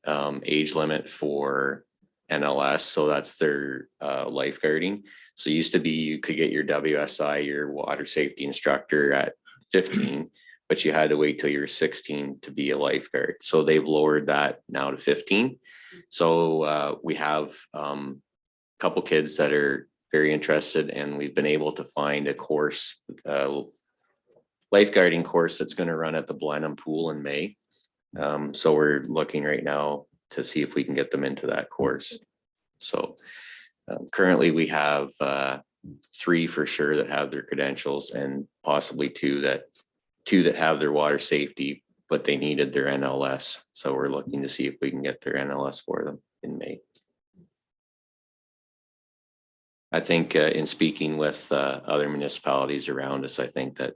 age limit for NLS. So that's their lifeguarding. So it used to be you could get your WSI, your water safety instructor at 15, but you had to wait till you were 16 to be a lifeguard. So they've lowered that now to 15. So we have a couple kids that are very interested, and we've been able to find a course, lifeguarding course that's going to run at the Blenheim Pool in May. So we're looking right now to see if we can get them into that course. So currently we have 3 for sure that have their credentials, and possibly 2 that have their water safety, but they needed their NLS. So we're looking to see if we can get their NLS for them in May. I think in speaking with other municipalities around us, I think that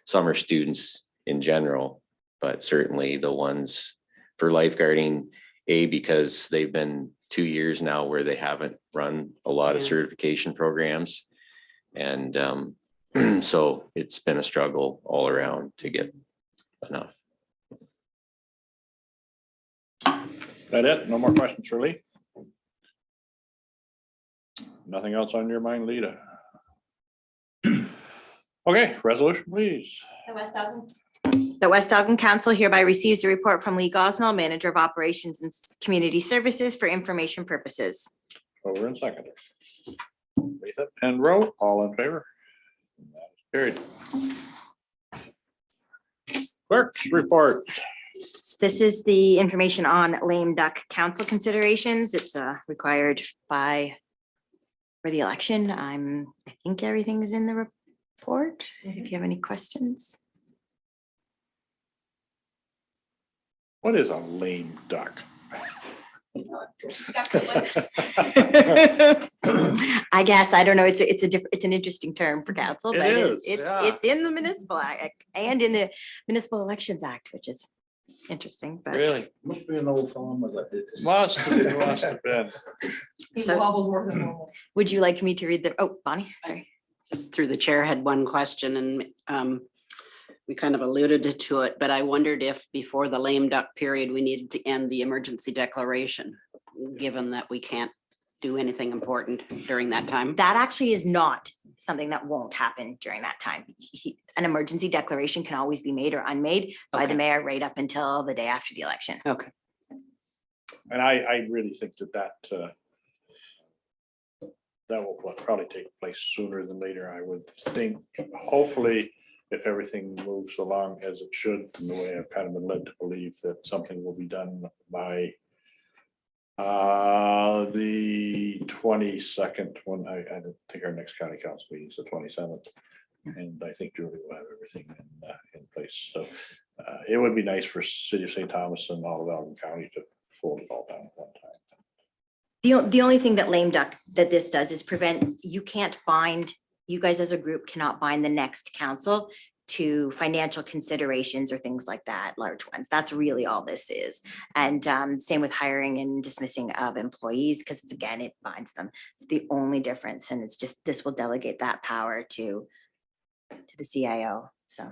summer students in general, but certainly the ones for lifeguarding, because they've been 2 years now where they haven't run a lot of certification programs. And so it's been a struggle all around to get enough. That it? No more questions for Lee? Nothing else on your mind, Lita? Okay, resolution, please. The West Elgin Council hereby receives a report from Lee Gosnell, Manager of Operations and Community Services, for information purposes. Over and seconder. Lisa and Rowe, all in favor? That is carried. Clerk's report. This is the information on lame duck council considerations. It's required for the election. I think everything is in the report. If you have any questions. What is a lame duck? I guess, I don't know, it's an interesting term for council, It but is, yeah. it's in the Municipal Act and in the Municipal Elections Act, which is interesting, but. Really? Must be an old song, was it? Must have been. So, would you like me to read Bonnie, sorry. Just through the chair, had one question, and we kind of alluded to it, but I wondered if before the lame duck period, we needed to end the emergency declaration, given that we can't do anything important during that time. That actually is not something that won't happen during that time. an emergency declaration can always be made or unmade by the Okay. mayor right up until the day after the election. Okay. And I really think that will probably take place sooner than later, I would think. Hopefully, if everything moves along as it should, in the way I've kind of been led to believe that something will be done by the 22nd, when I don't think our next county council meeting is the 27th. And I think Julie will have everything in place. So it would be nice for City of St. Thomas and all of Elgin County to hold it all down at one time. The only thing that lame duck that this does is prevent, you can't bind, you guys as a group cannot bind the next council to financial considerations or things like that, large ones. That's really all this is. And same with hiring and dismissing of employees, because again, it binds them. It's the only difference. And it's just, this will delegate that power to the CIO. So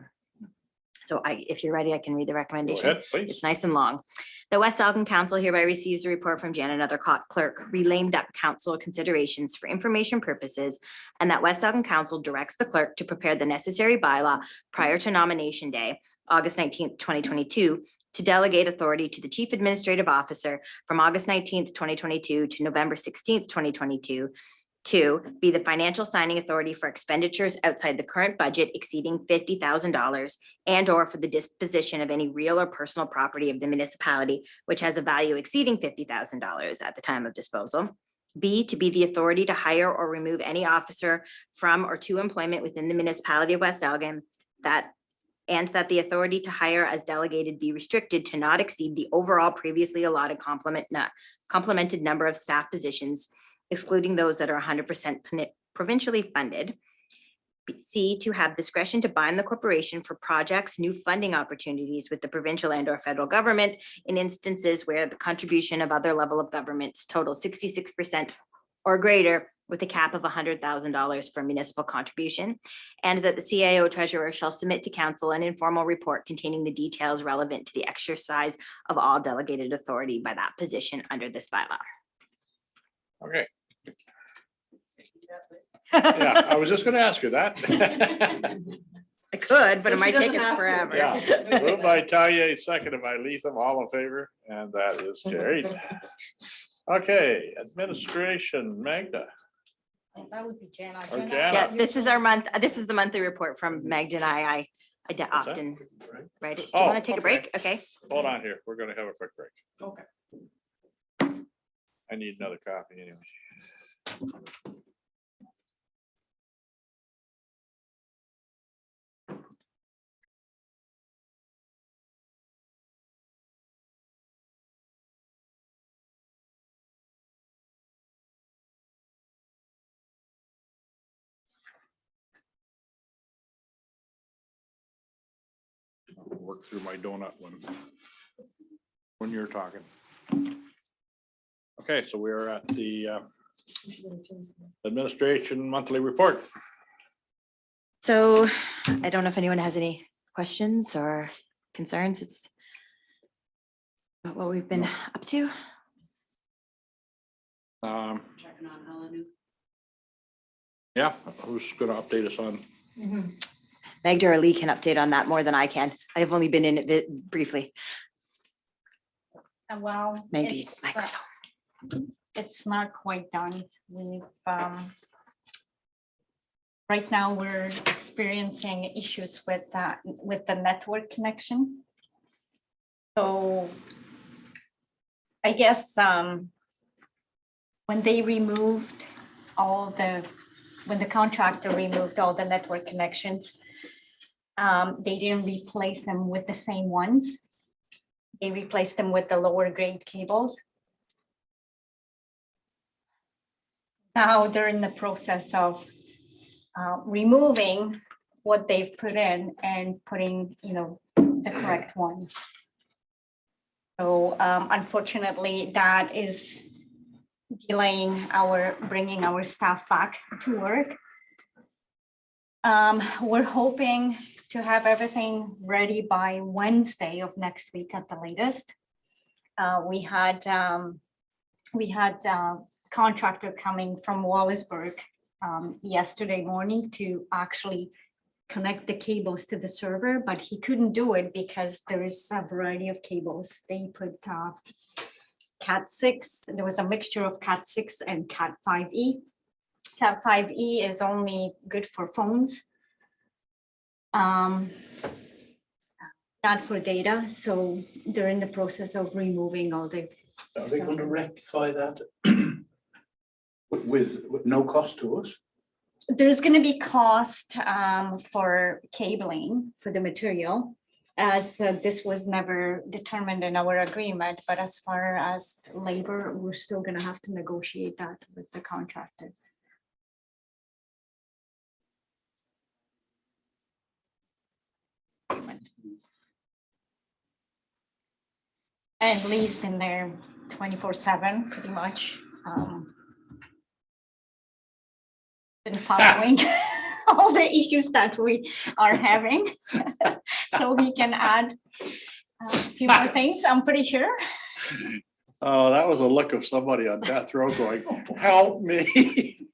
if you're ready, I can read the Go recommendation. ahead, please. It's nice and long. The West Elgin Council hereby receives a report from Janet, another clerk, relaying duck council considerations for information purposes, and that West Elgin Council directs the clerk to prepare the necessary bylaw prior to nomination day, August 19th, 2022, to delegate authority to the Chief Administrative Officer from August 19th, 2022 to November 16th, 2022, to be the financial signing authority for expenditures outside the current budget exceeding $50,000 and or for the disposition of any real or personal property of the municipality which has a value exceeding $50,000 at the time of disposal. B, to be the authority to hire or remove any officer from or to employment within the municipality of West Elgin, that the authority to hire as delegated be restricted to not exceed the overall previously allotted complemented number of staff positions, excluding those that are 100% provincially funded. C, to have discretion to bind the corporation for projects, new funding opportunities with the provincial and or federal government in instances where the contribution of other level of governments total 66% or greater, with a cap of $100,000 for municipal contribution, and that the CIO treasurer shall submit to council an informal report containing the details relevant to the exercise of all delegated authority by that position under this bylaw. Okay. Yeah, I was just gonna ask her that. I could, but So it she might take doesn't us have to. forever. Yeah, moved by Talia, seconded by Leatham, all in favor, and that is carried. Okay, administration, Magda. That would be Jana. Or Jana, Jana. Yeah, this is our month, this is the monthly report from Magda and I What's that? often write it. Do Oh, you want to take a okay. break? Okay. Hold on here, we're gonna have a quick break. Okay. I need another copy anyway. I'll work through my donut when you're talking. Okay, so we're at the administration monthly report. So I don't know if anyone has any questions or concerns. It's about what we've been up to. Checking on Helen. Yeah, who's gonna update us on? Magda or Lee can update on that more than I can. I have only been in it briefly. Well, Magda's microphone. it's not quite done. We've, right now, we're experiencing issues with the network connection. So I guess when they removed when the contractor removed all the network connections, they didn't replace them with the same ones. They replaced them with the lower grade cables. Now they're in the process of removing what they've put in and putting, the correct one. So unfortunately, that is delaying bringing our staff back to work. We're hoping to have everything ready by Wednesday of next week at the latest. We had contractor coming from Wallaceburg yesterday morning to actually connect the cables to the server, but he couldn't do it because there is a variety of cables. They put Cat6, there was a mixture of Cat6 and Cat5e. Cat5e is only good for phones. Not for data, so they're in the process of removing all the. Are they going to rectify that with no cost to us? There's going to be cost for cabling for the material, as this was never determined in our agreement, but as far as labor, we're still going to have to negotiate that with the contractor. And Lee's been there 24/7, pretty much. Been following all the issues that we are having. So we can add a few more things, I'm pretty sure. Oh, that was a look of somebody on death row going, help me.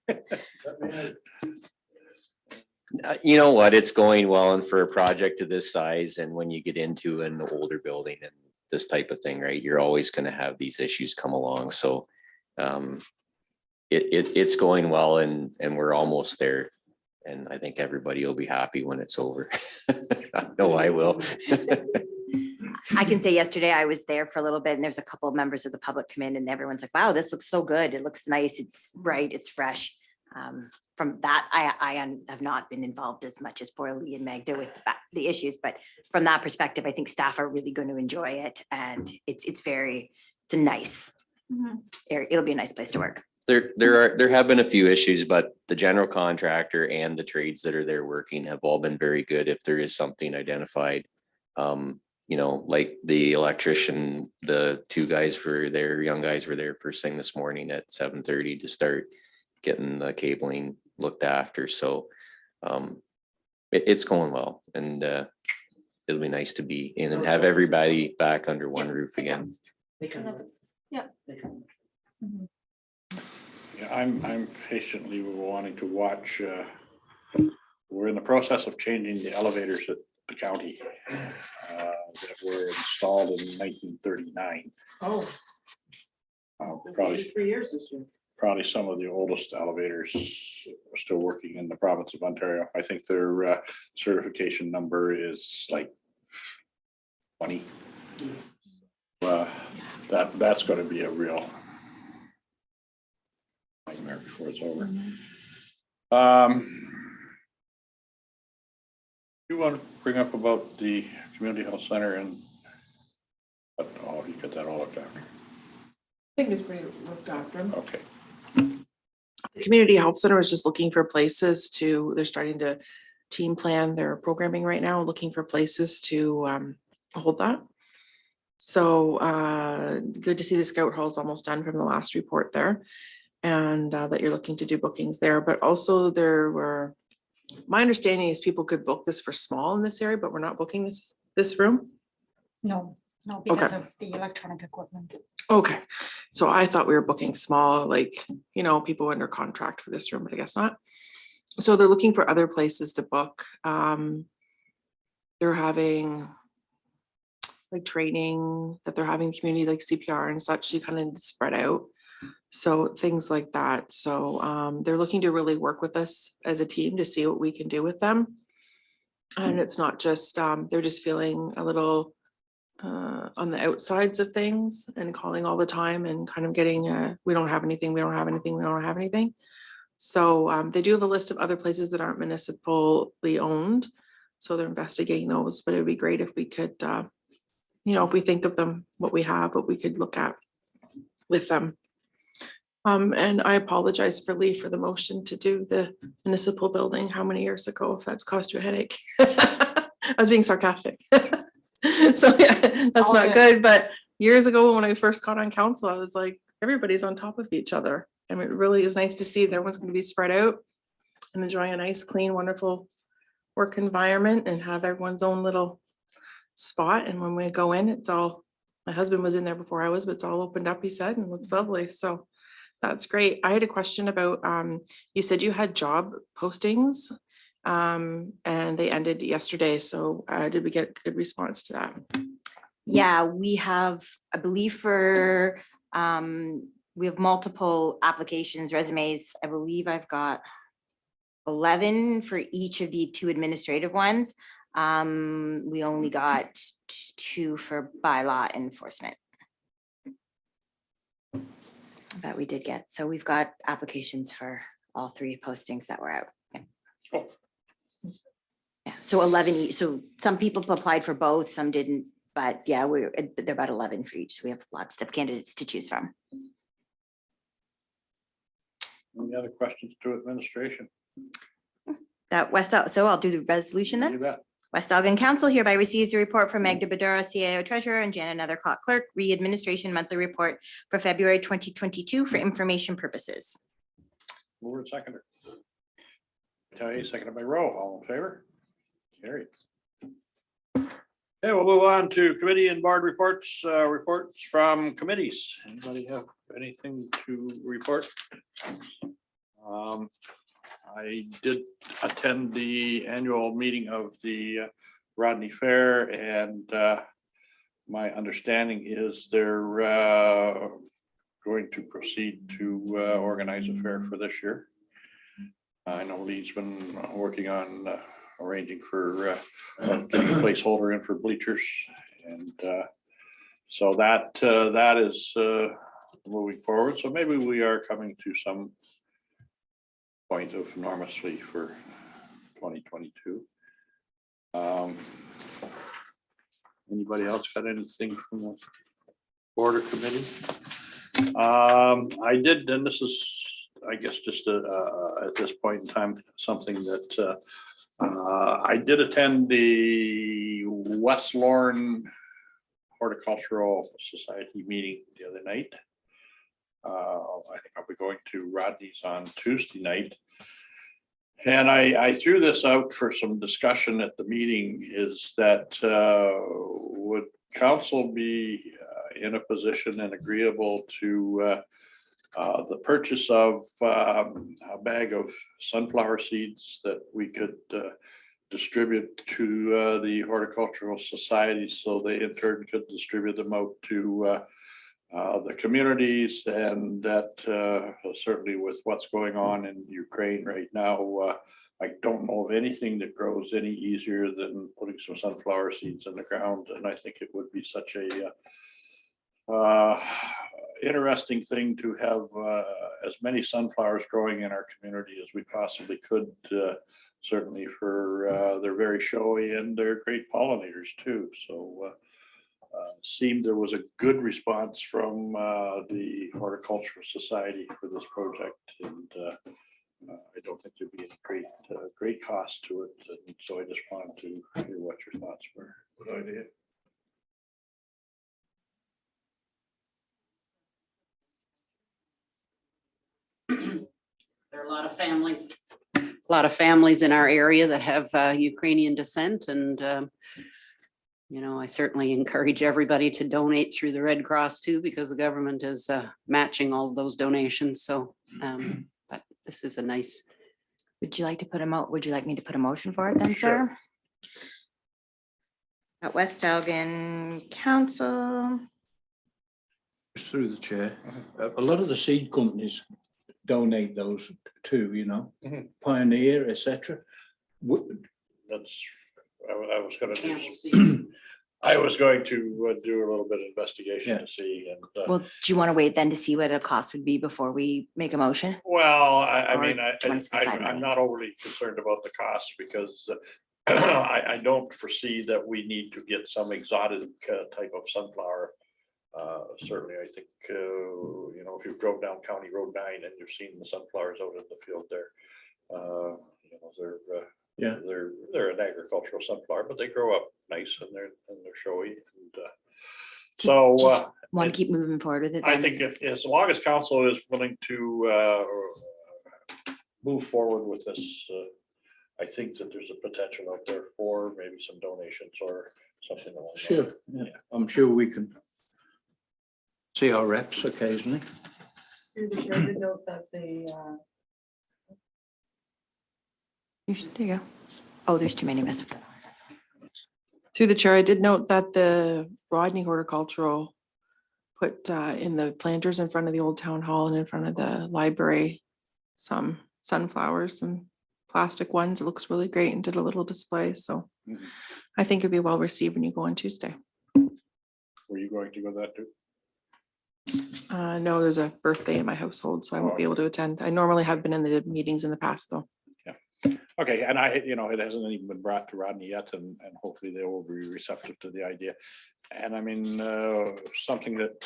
You know what, it's going well, and for a project of this size, and when you get into an older building and this type of thing, right, you're always going to have these issues come along. So it's going well, and we're almost there, and I think everybody will be happy when it's over. I know I will. I can say yesterday I was there for a little bit and there's a couple of members of the public come in and everyone's like, wow, this looks so good. It looks nice. It's bright. It's fresh. From that, I have not been involved as much as poor Lee and Magda with the issues, but from that perspective, I think staff are really going to enjoy it, and it's a nice area. It'll be a nice place to work. There have been a few issues, but the general contractor and the trades that are there working have all been very good. If there is something identified, you know, like the electrician, the two guys were there, young guys were there first thing this morning at 7:30 to start getting the cabling looked after. So it's going well, and it'll be nice to be in and have everybody back under one roof again. Yeah. Yeah, I'm patiently wanting to watch. We're in the process of changing the elevators at the county that were installed in 1939. Oh. Probably 3 years this year. Probably some of the oldest elevators are still working in the province of Ontario. I think their certification number is like 20. That's going to be a real nightmare before it's over. You want to bring up about the community health center and you get that all looked after. I think it's pretty looked after. Okay. The community health center is just looking for places they're starting to team plan their programming right now, looking for places to hold that. So good to see the Scout Hall is almost done from the last report there, and that you're looking to do bookings there. But also my understanding is people could book this for small in this area, but we're not booking this room. No, because of the electronic equipment. Okay, so I thought we were booking small, like, you know, people under contract for this room, but I guess not. So they're looking for other places to book. They're having like training that they're having community, like CPR and such, you kind of spread out. So things like that. So they're looking to really work with us as a team to see what we can do with them. And it's not just, they're just feeling a little on the outsides of things and calling all the time and kind of getting we don't have anything, we don't have anything, we don't have anything. So they do have a list of other places that aren't municipally owned, so they're investigating those. But it would be great if we could you know, if we think of them, what we have, what we could look at with them. And I apologize for Lee for the motion to do the municipal building how many years ago, if that's caused you a headache. I was being sarcastic. So yeah, that's All not good. good. But years ago when I first got on council, I was like, everybody's on top of each other. And it really is nice to see that everyone's going to be spread out and enjoying a nice, clean, wonderful work environment and have everyone's own little spot. And when we go in, it's all, my husband was in there before I was, but it's all opened up, he said, and looks lovely. So that's great. I had a question about, you said you had job postings And they ended yesterday. So did we get a good response to that? Yeah, we have, I believe for, we have multiple applications, resumes. I believe I've got 11 for each of the 2 administrative ones. We only got 2 for bylaw enforcement. That we did get. So we've got applications for all 3 postings that were out. Yeah. Oh. Yeah, so 11 each. So some people applied for both, some didn't, but yeah, they're about 11 for each. So we have lots of candidates to choose from. Any other questions to administration? That so I'll do the resolution You then. bet. West Elgin Council hereby receives a report from Magda Bedura, CAO Treasurer, and Janet Nethercott Clerk, re-administration monthly report for February 2022 for information purposes. Mover and seconder. Okay, seconded by Rowe. All in favor? Carried. Okay, we'll move on to committee and board reports, reports from committees. Anybody have anything to report? I did attend the annual meeting of the Rodney Fair, and my understanding is they're going to proceed to organize a fair for this year. I know Lee's been working on arranging for getting a placeholder in for bleachers, and so that is moving forward. So maybe we are coming to some point of normalcy for 2022. Anybody else got anything from the board or committee? I did, and this is, I guess, just at this point in time, something that I did attend the West Lorne Horticultural Society meeting the other night. I think I'll be going to Rodney's on Tuesday night. And I threw this out for some discussion at the meeting, is that would council be in a position and agreeable to the purchase of a bag of sunflower seeds that we could distribute to the horticultural society, so they in turn could distribute them out to the communities, and that certainly with what's going on in Ukraine right now, I don't know of anything that grows any easier than putting some sunflower seeds in the ground, and I think it would be such a interesting thing to have as many sunflowers growing in our community as we possibly could, certainly for they're very showy and they're great pollinators too. So seemed there was a good response from the Horticultural Society for this project, and I don't think there'd be any great cost to it. And so I just wanted to hear what your thoughts were. Good idea. There are a lot of families in our area that have Ukrainian descent, and you know, I certainly encourage everybody to donate through the Red Cross too, because the government is matching all of those donations. So, but this is a nice. Would you like to put would you like me to put a motion for it then, Sure. sir? At West Elgin Council. Just through the chair, a lot of the seed companies donate those too, you know, Mhm. Pioneer, etc. That's, I was gonna do. Camel seed. I was going to do a little bit of investigation Yeah. to see, and Well, do you want to wait then to see what a cost would be before we make a motion? well, I Or mean, do you want us to decide I'm now? not overly concerned about the cost, because I don't foresee that we need to get some exotic type of sunflower. Certainly, I think, you know, if you drove down County Road 9 and you've seen the sunflowers out in the field there, you know, Yeah. they're an agricultural sunflower, but they grow up nice and they're showy. And So, so Want to keep moving forward with it? I then? think if, as long as council is willing to move forward with this, I think that there's a potential out there for maybe some donations or something along that. Sure, yeah. I'm sure we can see our reps occasionally. Through the chair to note that the There you go. Oh, there's too many of us. Through the chair, I did note that the Rodney Horticultural put in the planters in front of the old town hall and in front of the library, some sunflowers, some plastic ones. It looks really great and did a little display. So Mhm. I think it'd be well received when you go on Tuesday. Were you going to go that too? No, there's a birthday in my household, so I won't be able to attend. I normally have been in the meetings in the past, though. Okay, and it hasn't even been brought to Rodney yet, and hopefully they will be receptive to the idea. And I mean, something that,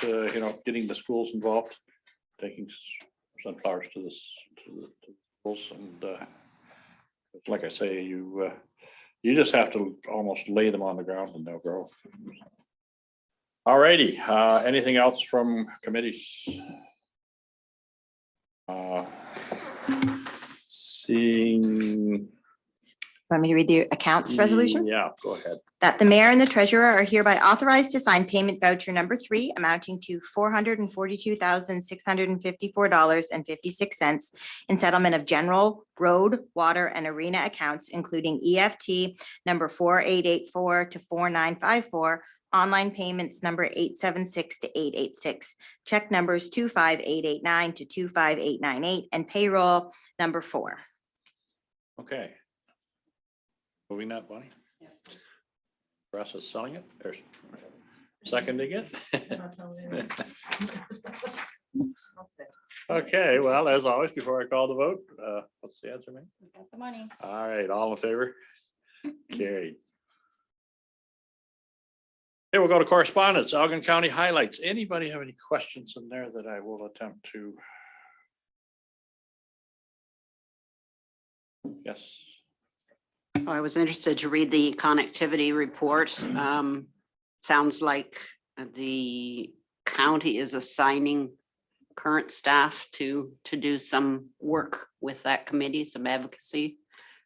getting the schools involved, taking sunflowers to the schools, and like I say, you just have to almost lay them on the ground and they'll grow. All righty, anything else from committees? Seeing. Want me to read the accounts resolution? Yeah, go ahead. That the mayor and the treasurer are hereby authorized to sign payment voucher number 3 amounting to $442,654.56 in settlement of general, road, water, and arena accounts, including EFT number 4884 to 4954, online payments number 876 to 886, check numbers 25889 to 25898, and payroll number 4. Okay. Moving that, Bonnie? Yes. Process selling it, or seconding it? Okay, well, as always, before I call the vote, what's the answer, man? That's the money. All right, all in favor? Carried. Okay, we'll go to correspondence, Elgin County highlights. Anybody have any questions in there that I will attempt to? Yes. I was interested to read the connectivity report. Sounds like the county is assigning current staff to do some work with that committee, some advocacy,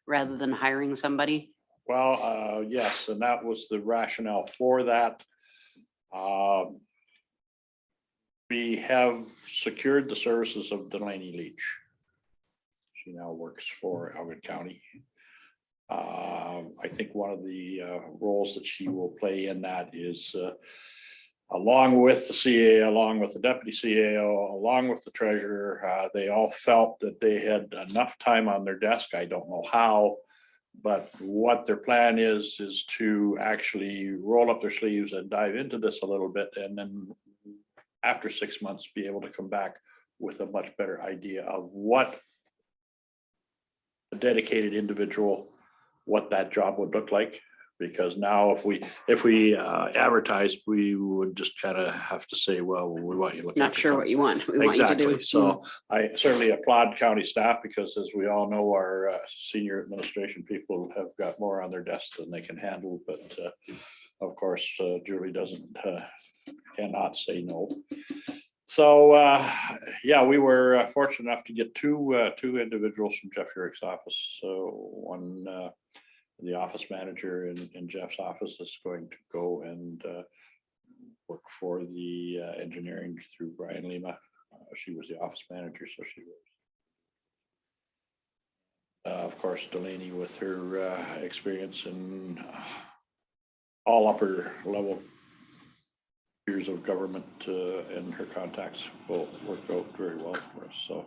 rather than hiring somebody. Well, yes, and that was the rationale for that. We have secured the services of Delaney Leach. She now works for Elgin County. I think one of the roles that she will play in that is along with the CA, along with the deputy CAO, along with the treasurer, they all felt that they had enough time on their desk. I don't know how, but what their plan is to actually roll up their sleeves and dive into this a little bit, and then after 6 months, be able to come back with a much better idea of what a dedicated individual, what that job would look like. Because now if we advertise, we would just kind of have to say, well, we want you to look. Not sure what you want. We want you to Exactly. do. So I certainly applaud county staff, because as we all know, our senior administration people have got more on their desks than they can handle. But of course, Julie cannot say no. So yeah, we were fortunate enough to get two individuals from Jeff Urick's office. So one, the office manager in Jeff's office, is going to go and work for the engineering through Brian Lima. She was the office manager, so she was. Of course, Delaney, with her experience in all upper level years of government and her contacts will work out very well for us. So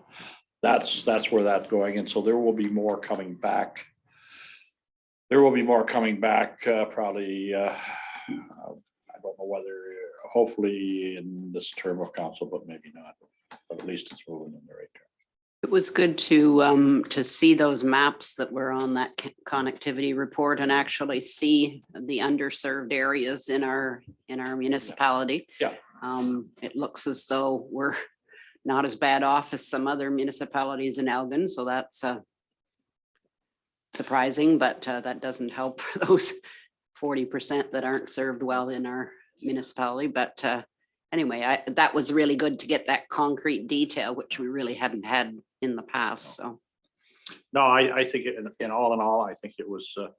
that's where that's going. And so there will be more coming back. There will be more coming back probably, I don't know whether, hopefully in this term of council, but maybe not. But at least it's moving in the right direction. It was good to see those maps that were on that connectivity report and actually see the underserved areas in our municipality. Yeah. It looks as though we're not as bad off as some other municipalities in Elgin, so that's surprising, but that doesn't help for those 40% that aren't served well in our municipality. But anyway, that was really good to get that concrete detail, which we really hadn't had in the past. So no, I think in all, I think it was a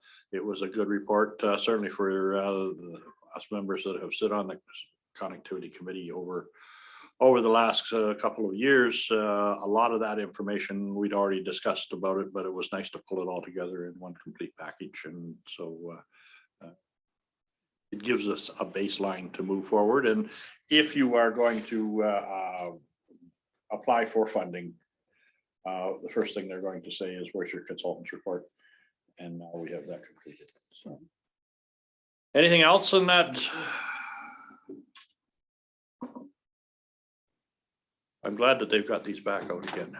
good report, certainly for us members that have sit on the connectivity committee over over the last couple of years, a lot of that information we'd already discussed about it, but it was nice to pull it all together in one complete package. And so it gives us a baseline to move forward. And if you are going to apply for funding, the first thing they're going to say is, where's your consultant's report? And now we have that completed. So anything else in that? I'm glad that they've got these back out again.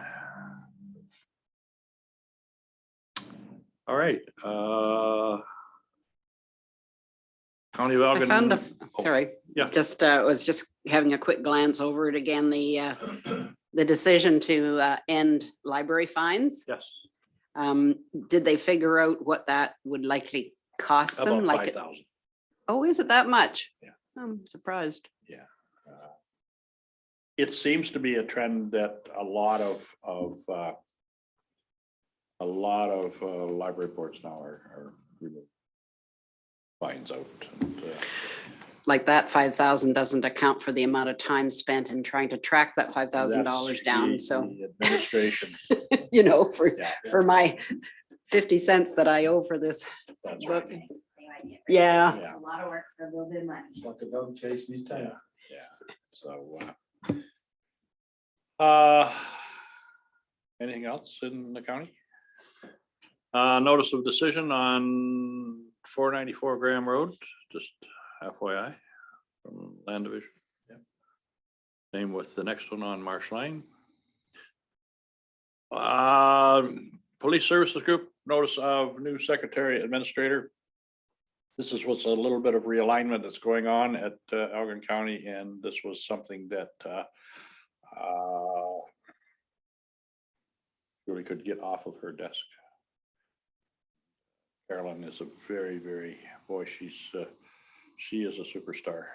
All right. County of I Elgin. found the, Oh, sorry, yeah. just was just having a quick glance over it again, the decision to end library fines. Yes, Did they figure out what that would likely cost them? about Like, 5,000. oh, is it that much? Yeah. I'm surprised. Yeah. It seems to be a trend that a lot of library boards now are removing fines out. And, Like that 5,000 doesn't account for the amount of time spent in trying to track that $5,000 that's down. the- So, the administration. you know, for Yeah, my 50 cents that I owe for this that's book. right. Yeah. Yeah. A lot of work for a little bit of money. It's like a dog chasing his tail. Yeah. So. Anything else in the county? Notice of decision on 494 Graham Road, just FYI, from Land Division. Yeah. Same with the next one on Marsh Lane. Police Services Group, notice of new secretary administrator. This is what's a little bit of realignment that's going on at Elgin County, and this was something that really could get off of her desk. Carolyn is a very, very, boy, she is a superstar.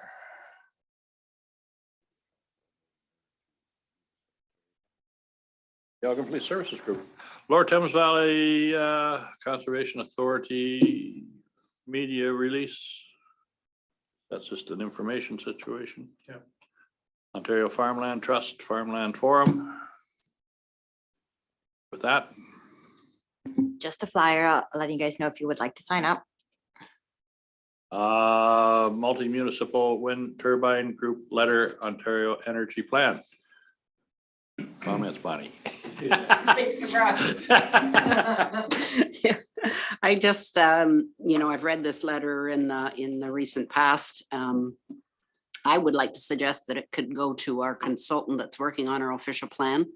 The Elgin Police Services Group, Lower Thames Valley Conservation Authority media release. That's just an information situation. Yeah. Ontario Farmland Trust, Farmland Forum. With that, Just a flyer, letting you guys know if you would like to sign up. multi-municipal wind turbine group letter, Ontario Energy Plan. Comments, Bonnie? Big surprise. Yeah. I just, you know, I've read this letter in the recent past. I would like to suggest that it could go to our consultant that's working on our official plan,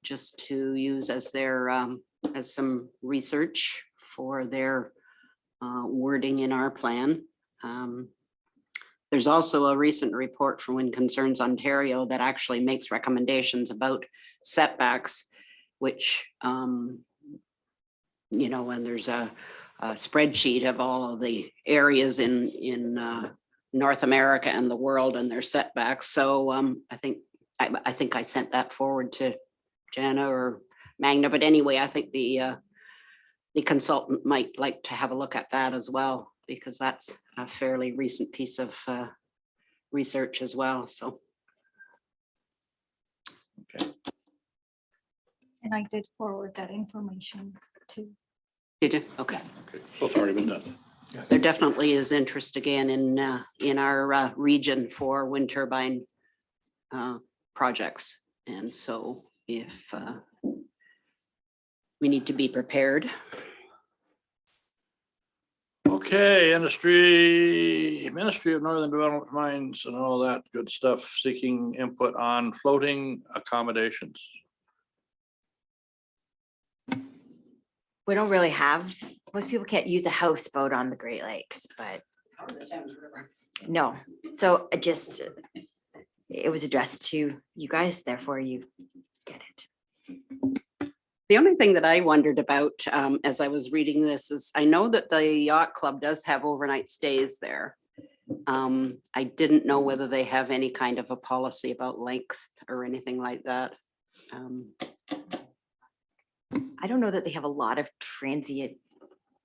just to use as their, as some research for their wording in our plan. There's also a recent report from Wind Concerns Ontario that actually makes recommendations about setbacks, which, you know, when there's a spreadsheet of all of the areas in North America and the world and their setbacks. So I think I sent that forward to Jana or Magna, but anyway, I think the consultant might like to have a look at that as well, because that's a fairly recent piece of research as well, so. Okay. And I did forward that information to. Did you? Okay. Okay, so it's already been done. There definitely is interest again in our region for wind turbine projects. And so if we need to be prepared. Okay, Ministry of Northern Development Mines and all that good stuff, seeking input on floating accommodations. We don't really have, most people can't use a houseboat on the Great Lakes, but no. So it just, it was addressed to you guys, therefore you get it. The only thing that I wondered about as I was reading this is I know that the yacht club does have overnight stays there. I didn't know whether they have any kind of a policy about length or anything like that. I don't know that they have a lot of transient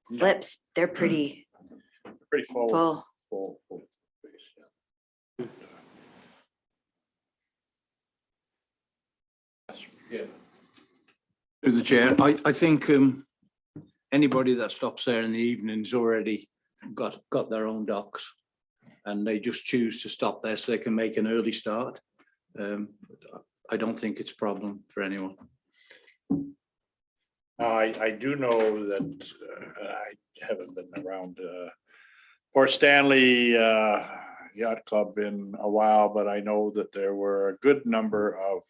slips. They're pretty Full. full. Space, yeah. Through the chair, I think anybody that stops there in the evening's already got their own docks. And they just choose to stop there so they can make an early start. I don't think it's a problem for anyone. I do know that I haven't been around Port Stanley Yacht Club in a while, but I know that there were a good number of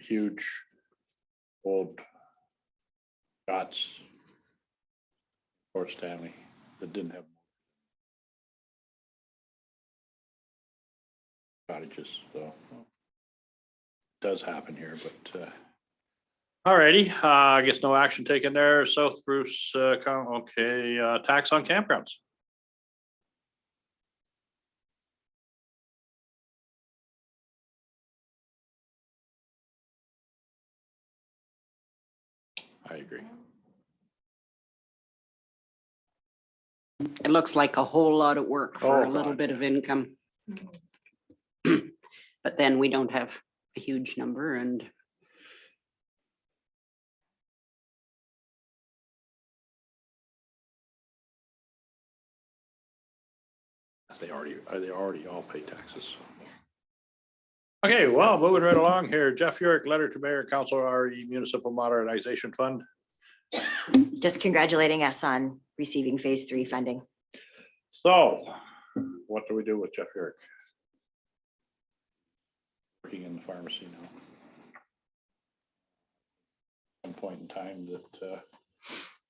huge old yachts. Port Stanley that didn't have cottages, so it does happen here, but alrighty, I guess no action taken there. South Bruce, okay, tax on campgrounds. I agree. It looks like a whole lot of work for a Oh, little God, bit of income. But then we don't have a huge number and They already all pay taxes. Okay, well, moving right along here, Jeff York, letter to mayor and council, RE Municipal Modernization Fund. Just congratulating us on receiving phase 3 funding. So what do we do with Jeff York? Working in the pharmacy now. Some point in time that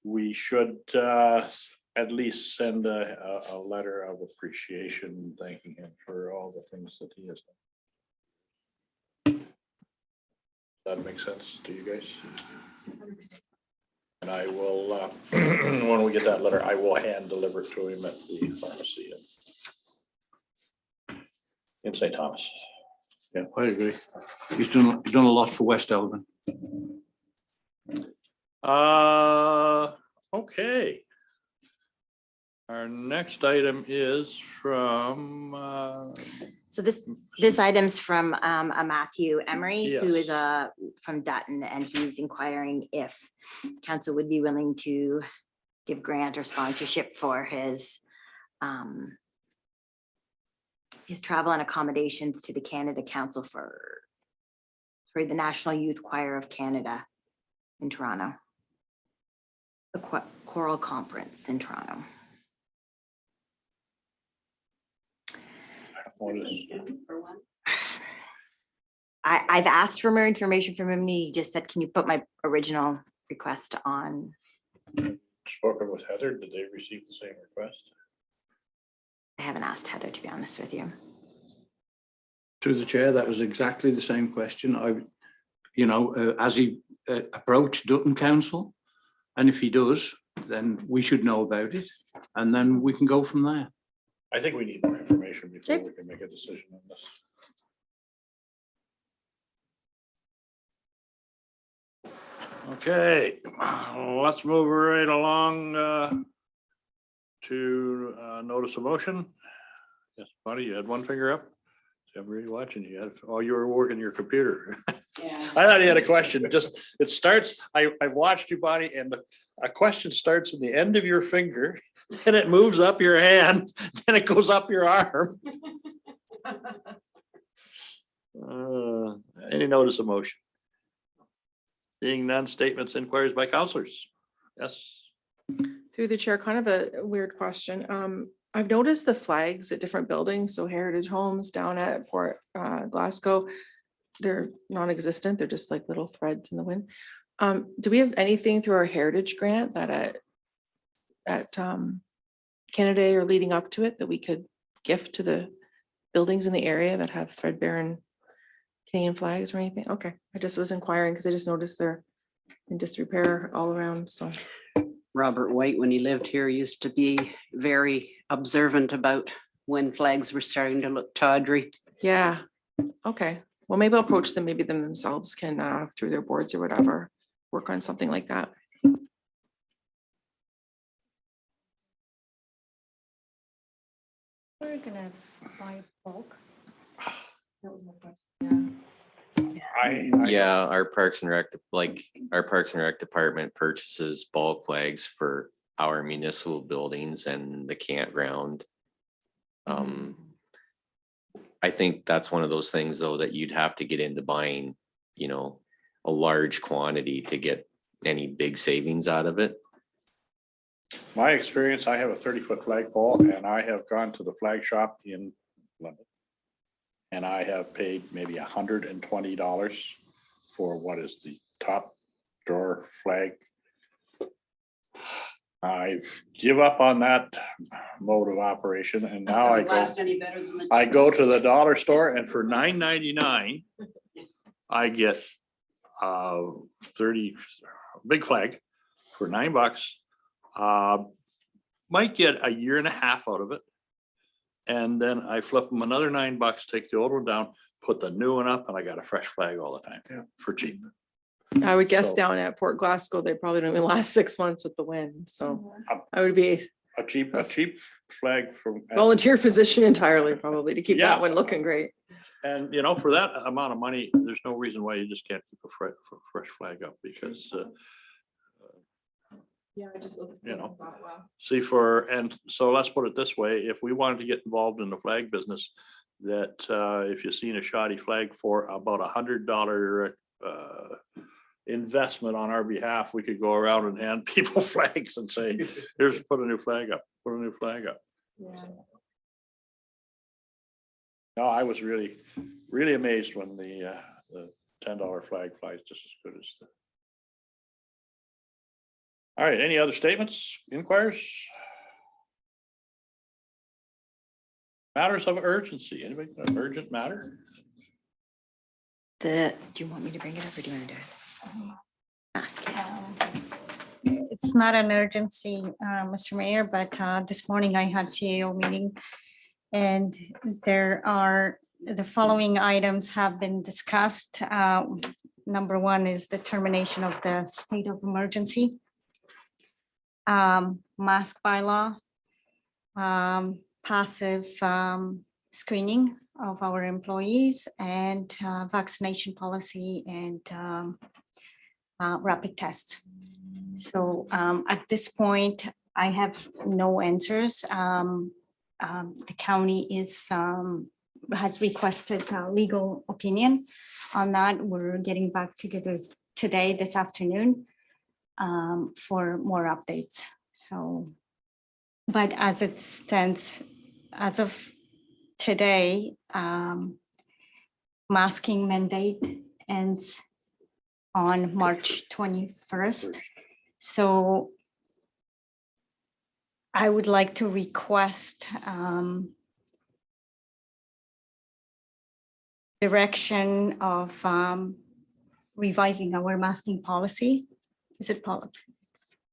we should at least send a letter of appreciation, thanking him for all the things that he has done. That makes sense to you guys? And I will, when we get that letter, I will hand deliver it to him at the pharmacy in St. Thomas. yeah, I agree. He's done a lot for West Elgin. Okay. Our next item is from, So this item's from a Matthew Emery, who is Yes. from Dutton, and he's inquiring if council would be willing to give grant or sponsorship for his travel and accommodations to the Canada Council for the National Youth Choir of Canada in Toronto. The choral conference in Toronto. I've asked for more information from him. He just said, can you put my original request on? Spoken with Heather, did they receive the same request? I haven't asked Heather, to be honest with you. Through the chair, that was exactly the same question. As he approached Dutton Council, and if he does, then we should know about it, and then we can go from there. I think we need more information before Okay. we can make a decision on this. Okay, let's move right along to notice of motion. Yes, buddy, you had one finger up. Everybody watching you had, oh, you were working your computer. yeah. I thought you had a question. Just, it starts, I watched you, Bonnie, and a question starts in the end of your finger, then it moves up your hand, then it goes up your arm. Any notice of motion? Seeing none, statements, inquiries by counselors. Yes. Through the chair, kind of a weird question. I've noticed the flags at different buildings, so Heritage Homes down at Port Glasgow, they're non-existent. They're just like little threads in the wind. Do we have anything through our Heritage grant that at Canada or leading up to it that we could gift to the buildings in the area that have threadbare and Canadian flags or anything? Okay, I just was inquiring because I just noticed they're in disrepair all around, so. Robert White, when he lived here, used to be very observant about when flags were starting to look tawdry. Yeah, okay. Well, maybe I'll approach them. Maybe them themselves can, through their boards or whatever, work on something like that. We're gonna buy bulk. That was my question. Yeah, our Parks and Rec, our Parks and Rec department purchases bulk flags for our municipal buildings and the campground. I think that's one of those things though, that you'd have to get into buying, you know, a large quantity to get any big savings out of it. My experience, I have a 30-foot flagpole and I have gone to the flag shop in London. And I have paid maybe $120 for what is the top drawer flag. I've give up on that mode of operation and now I go to the dollar store and for $9.99 I get 30 big flag for $9. Might get a year and a half out of it. And then I flip them another $9, take the old one down, put the new one up, and I got a fresh flag all the time for cheap. I would guess So- down at Port Glasgow, they probably don't even last 6 months with the wind, so Mhm. I would be A cheap flag from. volunteer position entirely probably to keep Yeah. that one looking great. And, you know, for that amount of money, there's no reason why you just can't keep a fresh flag up because, Yeah, I just looked. You know. see and so let's put it this way, if we wanted to get involved in the flag business, that if you've seen a shoddy flag for about $100 investment on our behalf, we could go around and hand people flags and say, here's, put a new flag up, put a new flag up. No, I was really, really amazed when the $10 flag flies just as good as the. All right, any other statements, inquiries? Matters of urgency, anybody, an urgent matter? Do you want me to bring it up or do you want to do it? Ask it. It's not an urgency, Mr. Mayor, but this morning I had CAO meeting. And there are, the following items have been discussed. Number one is the termination of the state of emergency. Mask bylaw. Passive screening of our employees and vaccination policy and rapid tests. So at this point, I have no answers. The county has requested a legal opinion on that. We're getting back together today, this afternoon, for more updates. So, but as it stands, as of today, masking mandate ends on March 21st. So I would like to request direction of revising our masking policy. Is it policy?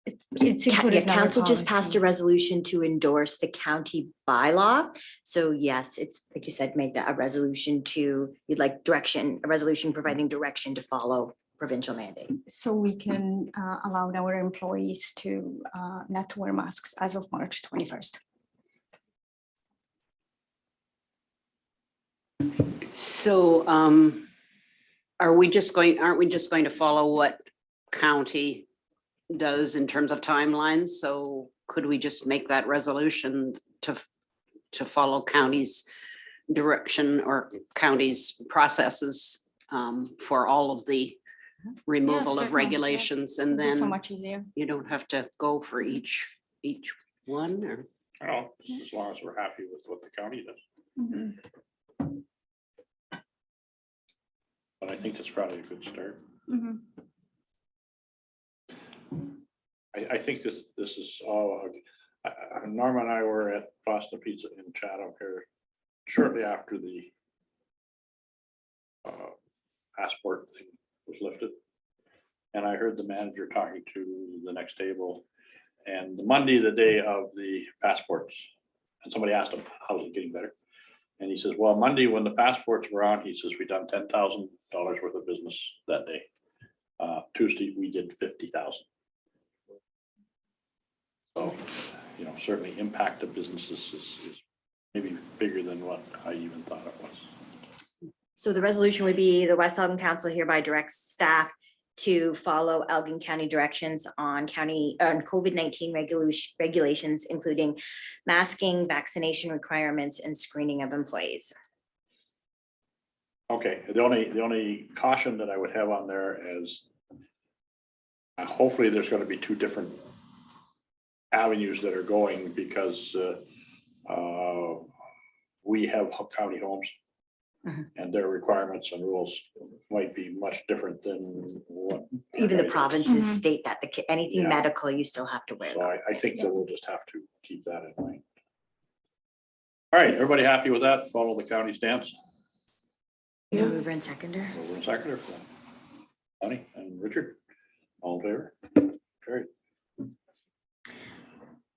It's included in our Council just passed policy. a resolution to endorse the county bylaw. So yes, it's like you said, made a resolution to, you'd like direction, a resolution providing direction to follow provincial mandate. So we can allow our employees to not to wear masks as of March 21st. So aren't we just going to follow what county does in terms of timelines? So could we just make that resolution to follow county's direction or county's processes for all of the removal of certainly, yeah. regulations, and It'd be so then much easier. you don't have to go for each one, or? Oh, as long as we're happy with what the county does, Mhm. but I think that's probably a good start. Mhm. I think this is all, Norma and I were at Boston Pizza in Chatham here shortly after the passport thing was lifted. And I heard the manager talking to the next table, and the Monday, the day of the passports, and somebody asked him, how's it getting better? And he says, well, Monday, when the passports were on, he says, we done $10,000 worth of business that day. Tuesday, we did 50,000. So, you know, certainly impact of businesses is maybe bigger than what I even thought it was. So the resolution would be the West Elgin Council hereby directs staff to follow Elgin County directions on COVID-19 regulations, including masking, vaccination requirements, and screening of employees. Okay, the only caution that I would have on there is hopefully there's gonna be two different avenues that are going because we have county homes. Mhm. And their requirements and rules might be much different than what. Even the our guys- provinces Mhm. state that anything Yeah. medical, you still have to wear. So them. I think that we'll just have to keep that in mind. All right, everybody happy with that? Follow the county stance? Mover and seconder. Over and seconder for that. Bonnie and Richard, all in favor? Carried.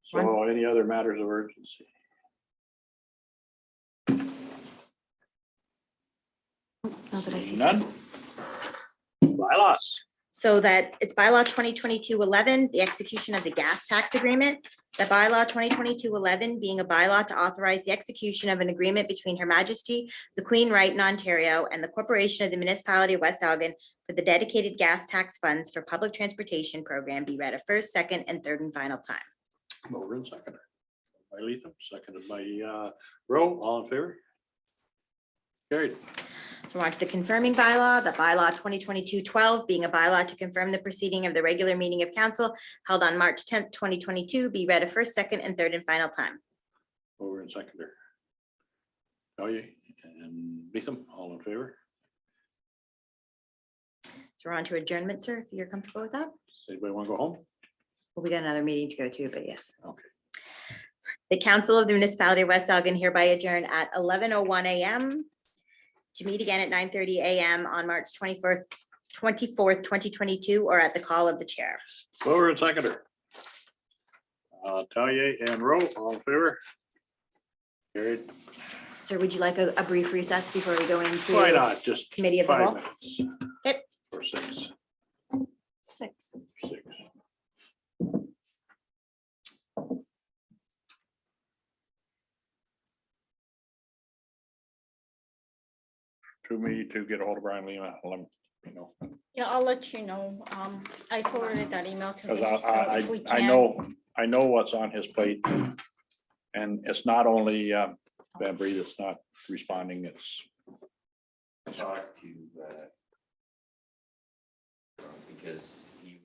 So any other matters of urgency? Not that I see. None? Bylaws. So that it's bylaw 2022-11, the execution of the gas tax agreement. The bylaw 2022-11 being a bylaw to authorize the execution of an agreement between Her Majesty, the Queen Right in Ontario, and the Corporation of the Municipality of West Elgin for the dedicated gas tax funds for public transportation program be read a first, second, and third and final time. Mover and seconder. By Latham, seconded by Rowe, all in favor? Carried. So we're on to the confirming bylaw, the bylaw 2022-12 being a bylaw to confirm the proceeding of the regular meeting of council held on March 10th, 2022, be read a first, second, and third and final time. Mover and seconder. Elgin and Latham, all in favor? So we're on to adjournment, sir, if you're comfortable with that. Does anybody want to go home? Well, we got another meeting to go to, but yes. Okay. The Council of the Municipality of West Elgin hereby adjourn at 11:01 a.m. to meet again at 9:30 a.m. on March 24th, 2022, or at the call of the chair. Mover and seconder. Talia and Rowe, all in favor? Carried. Sir, would you like a brief recess before we go into? Why not? Just Committee of the 5 whole? minutes. Yep. Or 6. 6. 6. To me to get a hold of Brian Lima, let him, you know, Yeah, I'll let you know. I forwarded that email to him. because So if we I can, know what's on his plate. And it's not only Van Bree that's not responding, it's Talk to, because he was.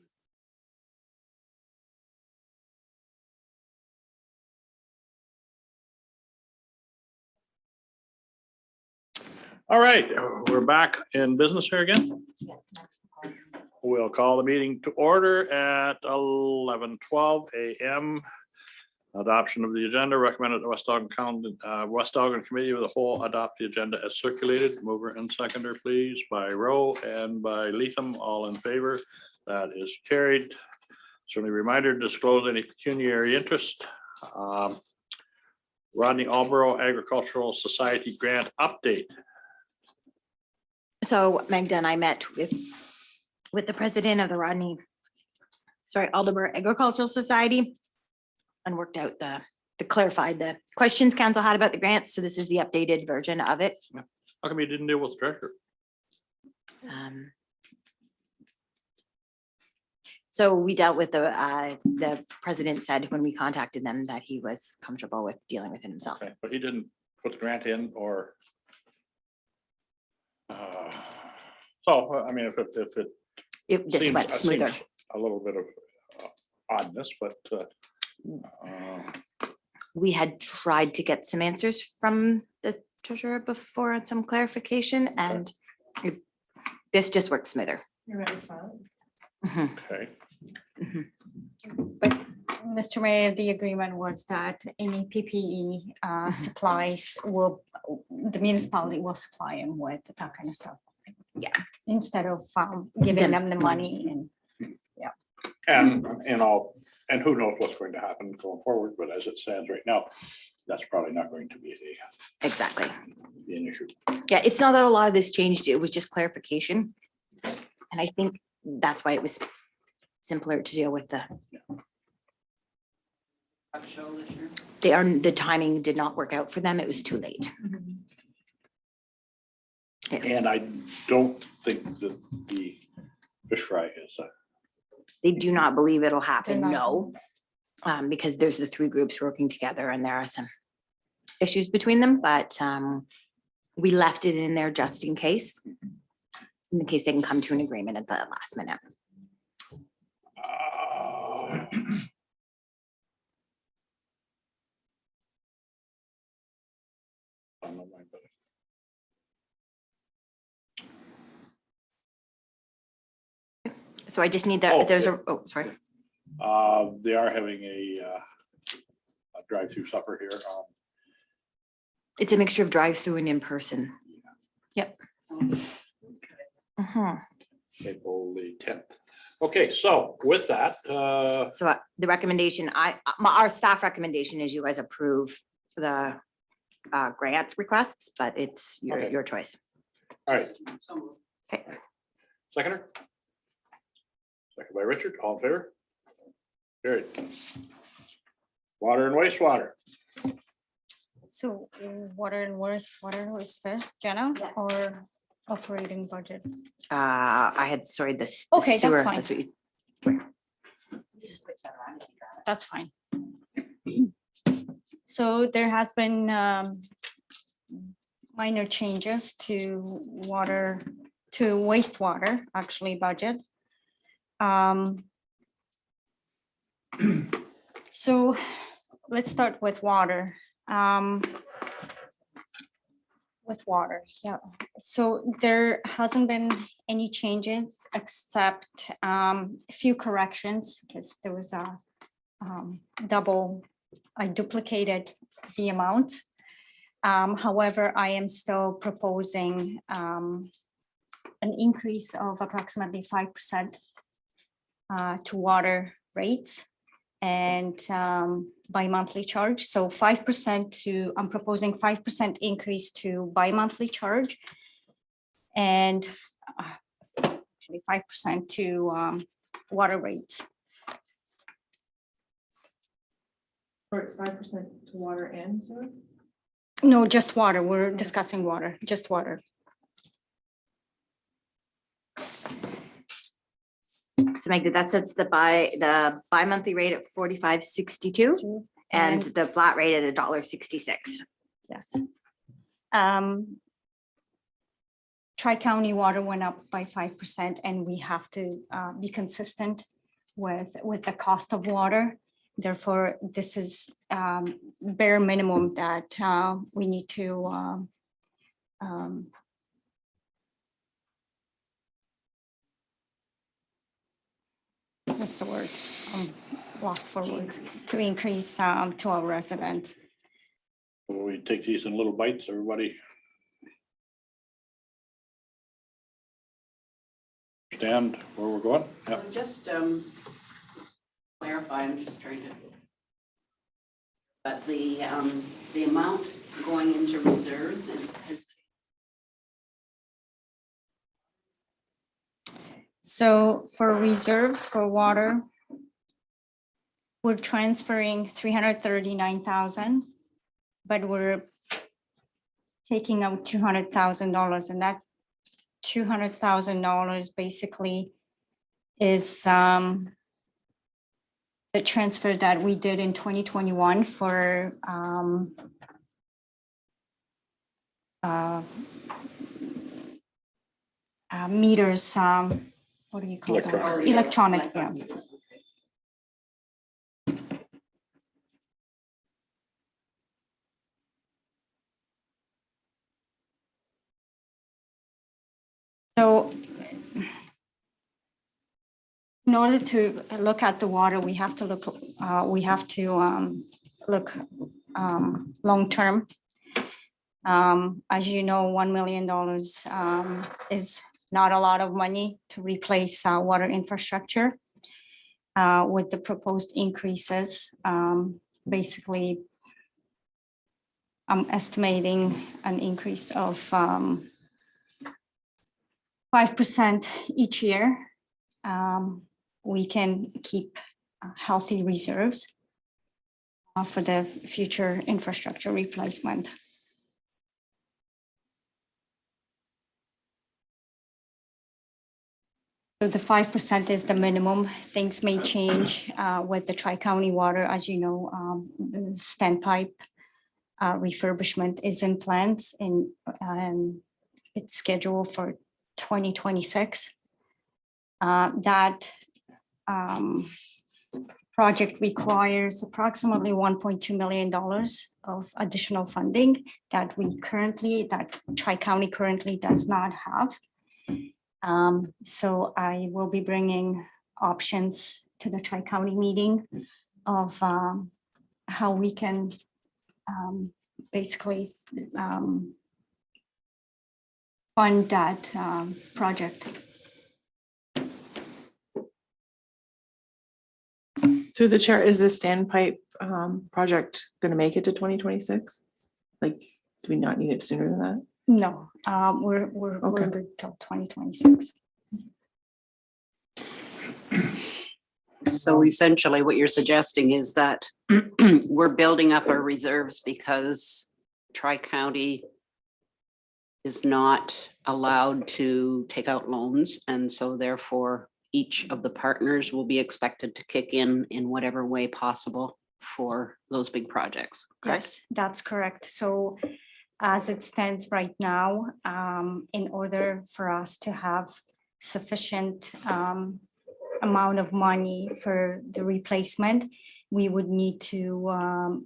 all right. We're back in business here again. We'll call the meeting to order at 11:12 a.m. Adoption of the agenda recommended the West Elgin Committee of the Whole adopt the agenda as circulated. Mover and seconder, please, by Rowe and by Latham, all in favor. That is carried. Certainly reminder to disclose any pecuniary interest. Rodney Alborough Agricultural Society grant update. So Magda and I met with the president of the Aldeboro Agricultural Society and worked out clarified the questions council had about the grants. So this is the updated version of it. How come you didn't deal with the treasurer? So we dealt with the president said when we contacted them that he was comfortable with dealing with it himself. Okay, but he didn't put the grant in or. So, I mean, if it. It just seems- went seems smoother. A little bit of oddness, but. We had tried to get some answers from the treasurer before and some clarification and this just worked smoother. Mhm, Okay, but Mr. Mayor, the agreement was that any PPE supplies the municipality will supply him with that kind of stuff. Yeah. Instead of giving them the money and. and who knows what's going to happen going forward, but as it stands right now, that's probably not going to be Exactly. an issue. Yeah, it's not that a lot of this changed. It was just clarification. And I think that's why it was simpler to deal with the timing did not work out for them. It was too late. Yes. And I don't think that the fish fry is. They do not believe it'll happen, not. no. Because there's the three groups working together and there are some issues between them, but we left it in there just in case. In case they can come to an agreement at the last minute. So I just need that, Oh, there's yeah. a, oh, sorry. They are having a drive-through supper here. It's a mixture of drive-through and in-person. Yep. Mhm. April the 10th. Okay, so with that, So the recommendation, our staff recommendation is you guys approve the grant requests, but it's Okay. your choice. all right, Okay. seconder? Second by Richard, all in favor? Carried. Water and wastewater. So water was first, Jenna, or operating budget? I had, sorry, this. the Okay, that's sewer, fine. what you- That's fine. So there has been minor changes to wastewater, actually budget. So let's start with water. With water, yeah. So there hasn't been any changes except a few corrections because there was a I duplicated the amount. However, I am still proposing an increase of approximately 5% to water rates and bi-monthly charge. So 5% to, I'm proposing 5% increase to bi-monthly charge and actually 5% to water rates. Or it's 5% to water and sewer? No, just water. We're discussing water, just water. So Magda, that sets the bi-monthly rate at $45.62 and the flat rate at $1.66. Yes. Tri-county water went up by 5% and we have to be consistent with the cost of water. Therefore, this is bare minimum that we need to what's the word? Lost for words. To increase to our residents. We take these in little bites, everybody. Understand where we're going? Yeah. Just clarify, I'm just trying to. But the amount going into reserves is. So for reserves for water, we're transferring 339,000, but we're taking out $200,000, and that $200,000 basically is the transfer that we did in 2021 for meters. What do you call that? Electronic. Electronic, yeah. So in order to look at the water, we have to look long-term. As you know, $1 million is not a lot of money to replace water infrastructure. With the proposed increases, basically, I'm estimating an increase of 5% each year. We can keep healthy reserves for the future infrastructure replacement. So the 5% is the minimum. Things may change with the Tri-County Water. As you know, the standpipe refurbishment is in plans and it's scheduled for 2026. That project requires approximately $1.2 million of additional funding that Tri-County currently does not have. So I will be bringing options to the Tri-County meeting of how we can basically fund that project. Through the chair, is the standpipe project gonna make it to 2026? Like, do we not need it sooner than that? No, we're Okay. good till 2026. So essentially what you're suggesting is that we're building up our reserves because Tri-County is not allowed to take out loans. And so therefore each of the partners will be expected to kick in whatever way possible for those big projects. Correct? Yes, that's correct. So as it stands right now, in order for us to have sufficient amount of money for the replacement, we would need to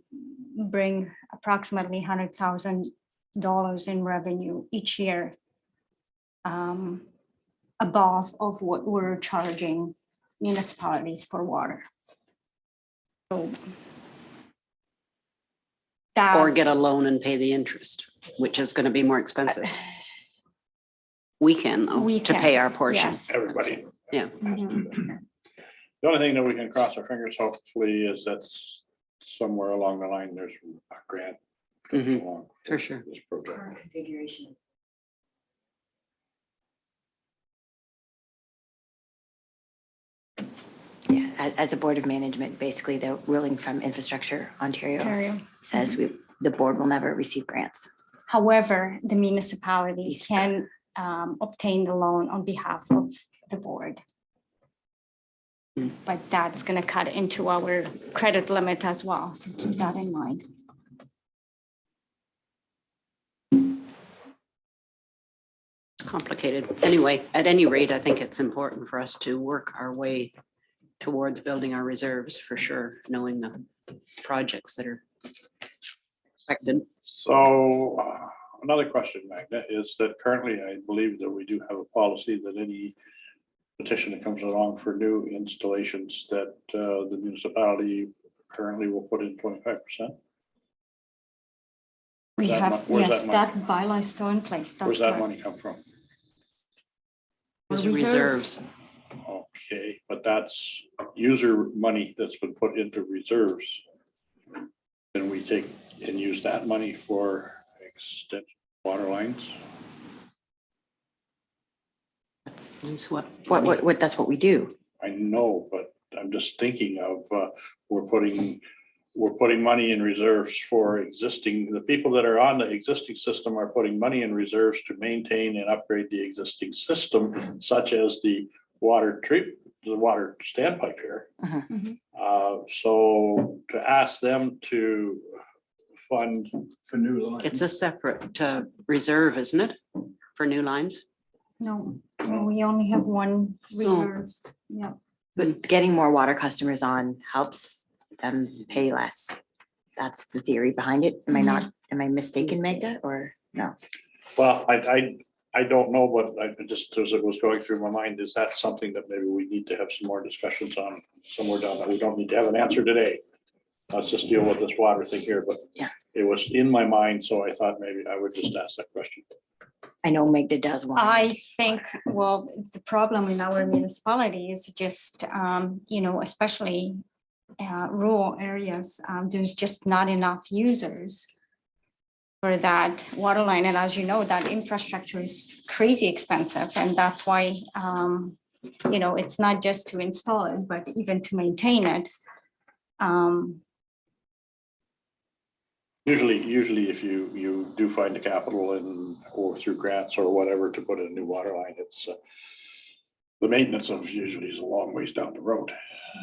bring approximately $100,000 in revenue each year above of what we're charging municipalities for water. So Or that, get a loan and pay the interest, which is going to be more expensive. We can though, We to can, pay our portion. yes. Everybody. Yeah. Mhm. The only thing that we can cross our fingers hopefully is that somewhere along the line, there's a grant. comes Mhm, along for sure. This project. Configuration. Yeah, as a board of management, basically the ruling from Infrastructure Ontario Ontario. says the board will never receive grants. However, the municipality can obtain the loan on behalf of the board. Mm. But that's going to cut into our credit limit as well, so keep that in mind. It's complicated. Anyway, at any rate, I think it's important for us to work our way towards building our reserves for sure, knowing the projects that are expected. So another question, Magda, is that currently I believe that we do have a policy that any petition that comes along for new installations that the municipality currently will put in 25%. We That have, where's yes, that money? that bylaw is still in place. That's Where's that correct. money come from? Those Reserves. reserves. Okay, but that's user money that's been put into reserves. Then we take and use that money for extension water lines. Is what? That's what we do. I know, but I'm just thinking of, we're putting money in reserves for the people that are on the existing system are putting money in reserves to maintain and upgrade the existing system, such as the water standpipe here. Mhm. So to ask them to fund For new lines. It's a separate reserve, isn't it? For new lines? No, we only have one reserves. Yeah. But getting more water customers on helps them pay less. That's the theory behind it. Am I mistaken, Magda, or no? well, I don't know, but I just, as it was going through my mind, is that something that maybe we need to have some more discussions on somewhere down there? We don't need to have an answer today. Let's just deal with this water thing here, but Yeah. it was in my mind, so I thought maybe I would just ask that question. I know Magda does want. I think, well, the problem in our municipality is just, especially rural areas, there's just not enough users for that water line. And as you know, that infrastructure is crazy expensive. And that's why, it's not just to install it, but even to maintain it. Usually if you do find the capital or through grants or whatever to put in a new water line, it's the maintenance of usually is a long ways down the road.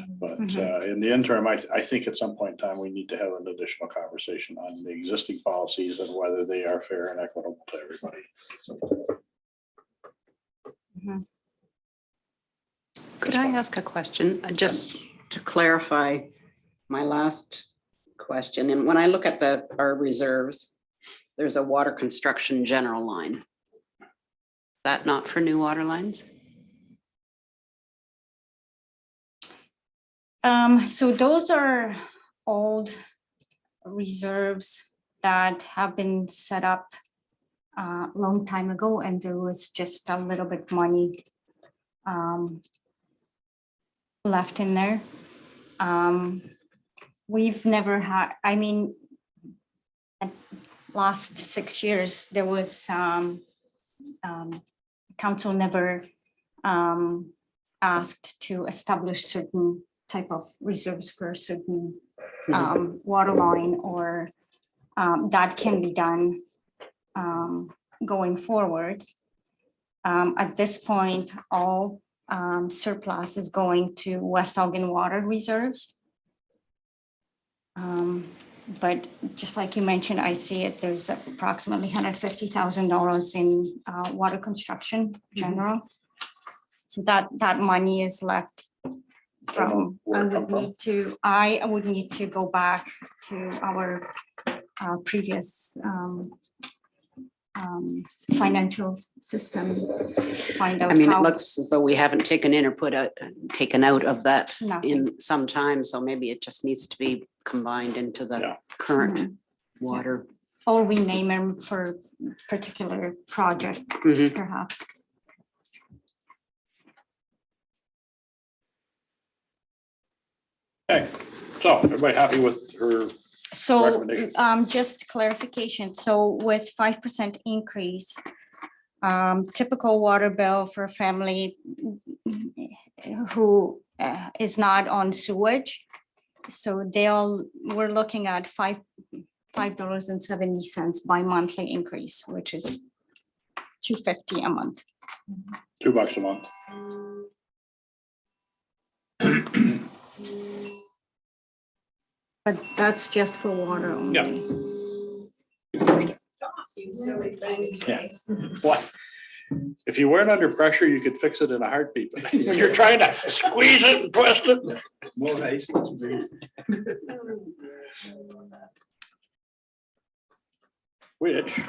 But Mhm. in the interim, I think at some point in time, we need to have an additional conversation on the existing policies and whether they are fair and equitable to everybody. Mhm. Could I ask a question? Just to clarify my last question, and when I look at our reserves, there's a water construction general line. That not for new water lines? So those are old reserves that have been set up a long time ago, and there was just a little bit money left in there. We've never had, I mean, last 6 years, there was council never asked to establish certain type of reserves for a certain water line, or that can be done going forward. At this point, all surplus is going to West Elgin water reserves. But just like you mentioned, I see it, there's approximately $150,000 in water construction general. So that money is left from, Where it come from? I would need to go back to our previous financial system, to find out I mean, it how. looks as though we haven't taken in or taken out of that Nothing. in some time, so maybe it just needs to be combined into the Yeah. current water. Or we name them for particular project, Mhm. perhaps. Okay, so everybody happy with her? So, Recommendation. just clarification, so with 5% increase, typical water bill for a family who is not on sewage, so we're looking at $5.70 bi-monthly increase, which is $2.50 a month. $2 a month. But that's just for water only. Yeah. What? If you weren't under pressure, you could fix it in a heartbeat, but you're trying to squeeze it and twist it. More haste. Which.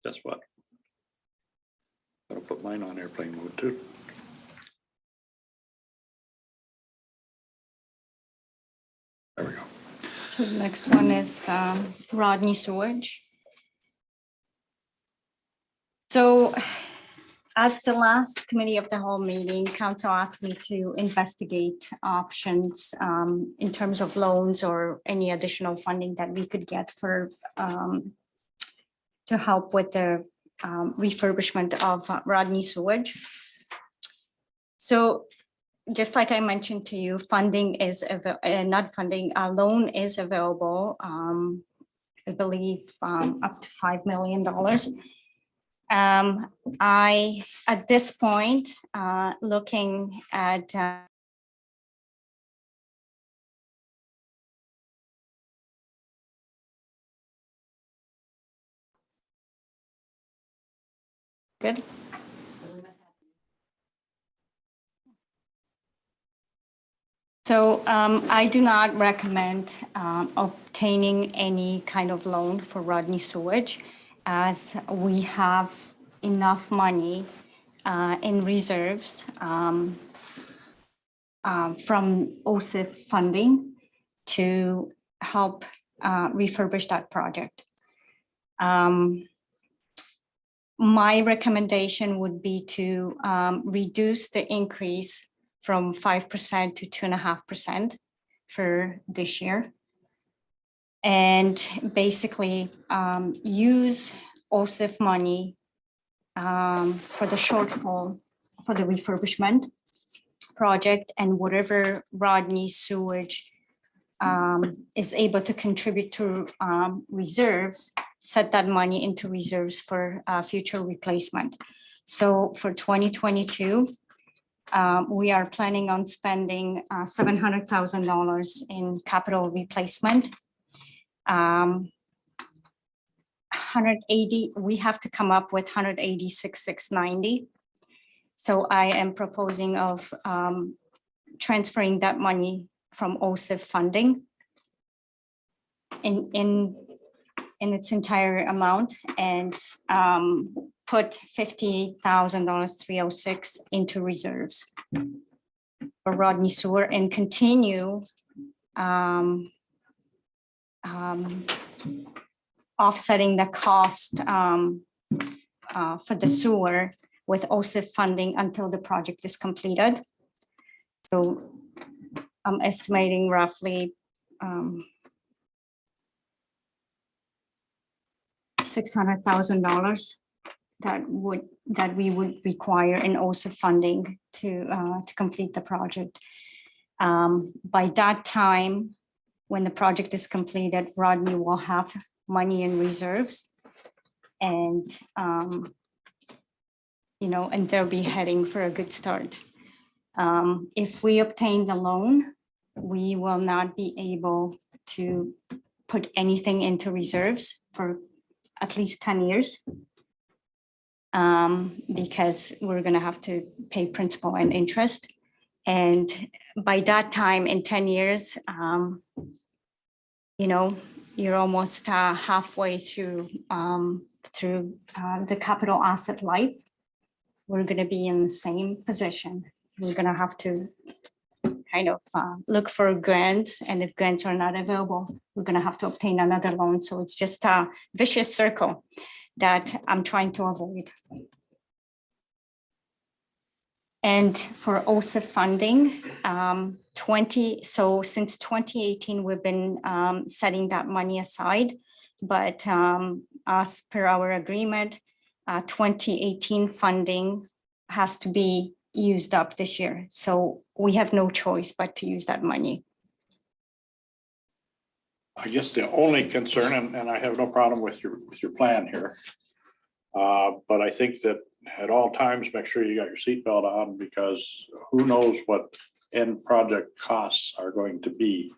Guess what? Gotta put mine on airplane mode too. There we go. So the next one is Rodney sewage. So at the last committee of the whole meeting, council asked me to investigate options in terms of loans or any additional funding that we could get for to help with the refurbishment of Rodney sewage. So just like I mentioned to you, funding is, not funding, a loan is available, I believe up to $5 million. I, at this point, looking at good. So I do not recommend obtaining any kind of loan for Rodney sewage, as we have enough money in reserves from OSIF funding to help refurbish that project. My recommendation would be to reduce the increase from 5% to 2.5% for this year. And basically use OSIF money for the shortfall for the refurbishment project, and whatever Rodney sewage is able to contribute to reserves, set that money into reserves for future replacement. So for 2022, we are planning on spending $700,000 in capital replacement. 180, we have to come up with 186,690. So I am proposing of transferring that money from OSIF funding in its entire amount and put $58,000, 306 into reserves for Rodney Sewer and continue offsetting the cost for the sewer with OSIF funding until the project is completed. So I'm estimating roughly $600,000 that we would require in OSIF funding to complete the project. By that time, when the project is completed, Rodney will have money in reserves, and and they'll be heading for a good start. If we obtain the loan, we will not be able to put anything into reserves for at least 10 years. Because we're going to have to pay principal and interest. And by that time, in 10 years, you're almost halfway through the capital asset life. We're going to be in the same position. We're going to have to kind of look for grants, and if grants are not available, we're going to have to obtain another loan. So it's just a vicious circle that I'm trying to avoid. And for OSIF funding, since 2018, we've been setting that money aside, but as per our agreement, 2018 funding has to be used up this year. So we have no choice but to use that money. I guess the only concern, and I have no problem with your plan here, but I think that at all times, make sure you got your seatbelt on, because who knows what end project costs are going to be,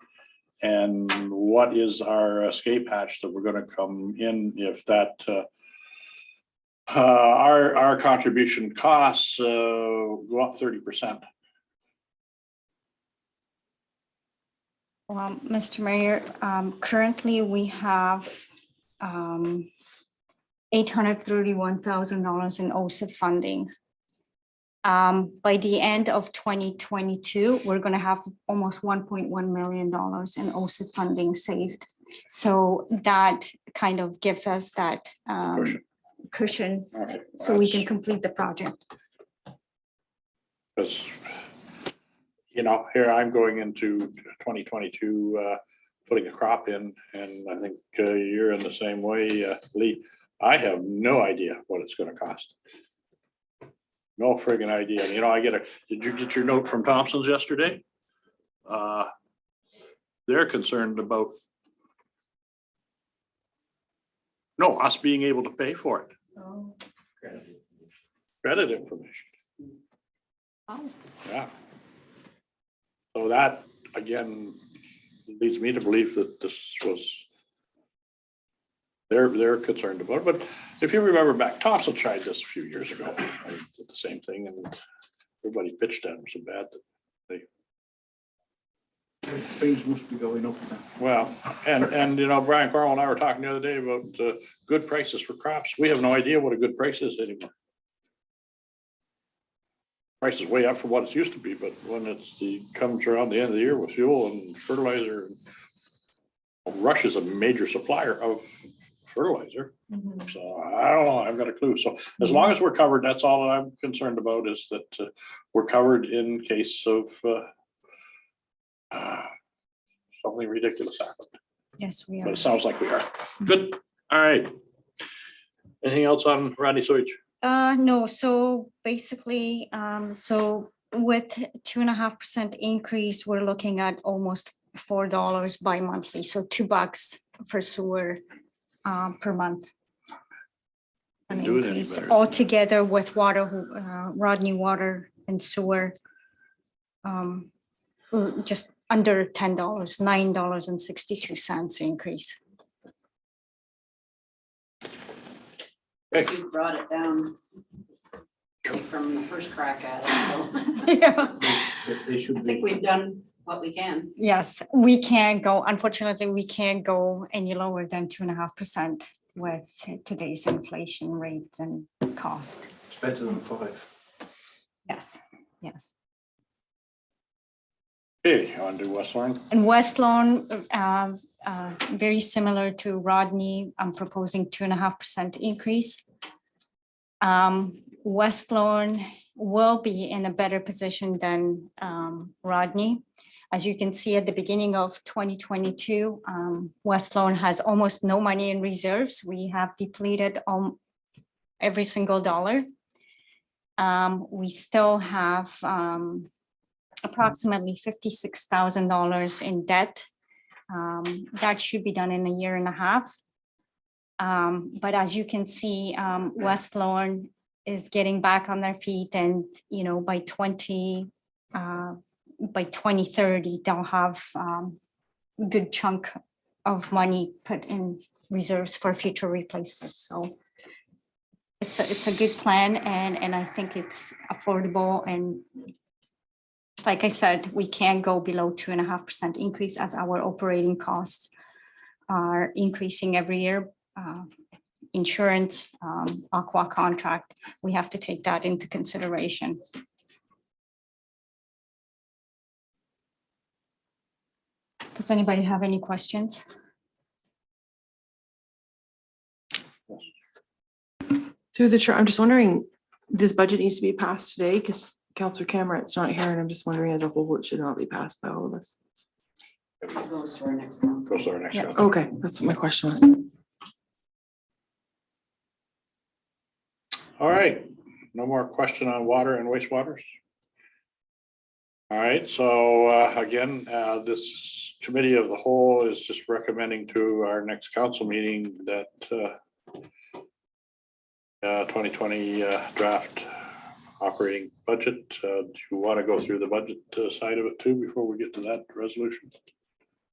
and what is our escape hatch that we're going to come in if that our contribution costs go up 30%. Well, Mr. Mayor, currently we have $831,000 in OSIF funding. By the end of 2022, we're going to have almost $1.1 million in OSIF funding saved. So that kind of gives us that cushion Right. so we can complete the project. Because, here I'm going into 2022, putting a crop in, and I think you're in the same way, Lee. I have no idea what it's going to cost. No friggin' idea. Did you get your note from Thompson's yesterday? They're concerned about us being able to pay for it. Oh. Credit information. Oh. Yeah. So that, again, leads me to believe that this was, they're concerned about it. But if you remember back, Thompson tried this a few years ago. I did the same thing, and everybody pitched at him so bad that Things must be going up then. well, and Brian Carl and I were talking the other day about good prices for crops. We have no idea what a good price is anymore. Price is way up from what it used to be, but when comes around the end of the year with fuel and fertilizer, Rush is a major supplier of fertilizer. Mhm. So I don't know, I've got a clue. So as long as we're covered, that's all I'm concerned about, is that we're covered in case of something ridiculous happened. Yes, we But are. it sounds like we are. Good. All right. Anything else on Rodney Sewage? No, so basically, so with 2.5% increase, we're looking at almost $4 bi-monthly, so $2 for sewer per month. an Do it any increase better. altogether with water, Rodney Water and Sewer. Just under $10, $9.62 increase. You brought it down from the first crack at it, so Yeah. They I should think be, we've done what we can. Yes, we can't go, unfortunately, we can't go any lower than 2.5% with today's inflation rate and cost. it's better than 5. Yes, yes. Okay, you want to do West Lawn? And West Lawn, very similar to Rodney, I'm proposing 2.5% increase. West Lawn will be in a better position than Rodney. As you can see at the beginning of 2022, West Lawn has almost no money in reserves. We have depleted every single dollar. We still have approximately $56,000 in debt. That should be done in a year and a half. But as you can see, West Lawn is getting back on their feet, and by 2030, they'll have a good chunk of money put in reserves for future replacement. So it's a good plan, and I think it's affordable. And just like I said, we can't go below 2.5% increase as our operating costs are increasing every year. Insurance, aqua contract, we have to take that into consideration. Does anybody have any questions? Through the chair, I'm just wondering, this budget needs to be passed today because Councillor Cameron's not here, and I'm just wondering as a whole, it should not be passed by all of us. It goes to our next council. Goes to our next. Yeah. council. Okay, that's what my question was. All right, no more question on water and wastewaters. All right, so again, this committee of the whole is just recommending to our next council meeting that 2020 draft operating budget. Do you want to go through the budget side of it too before we get to that resolution?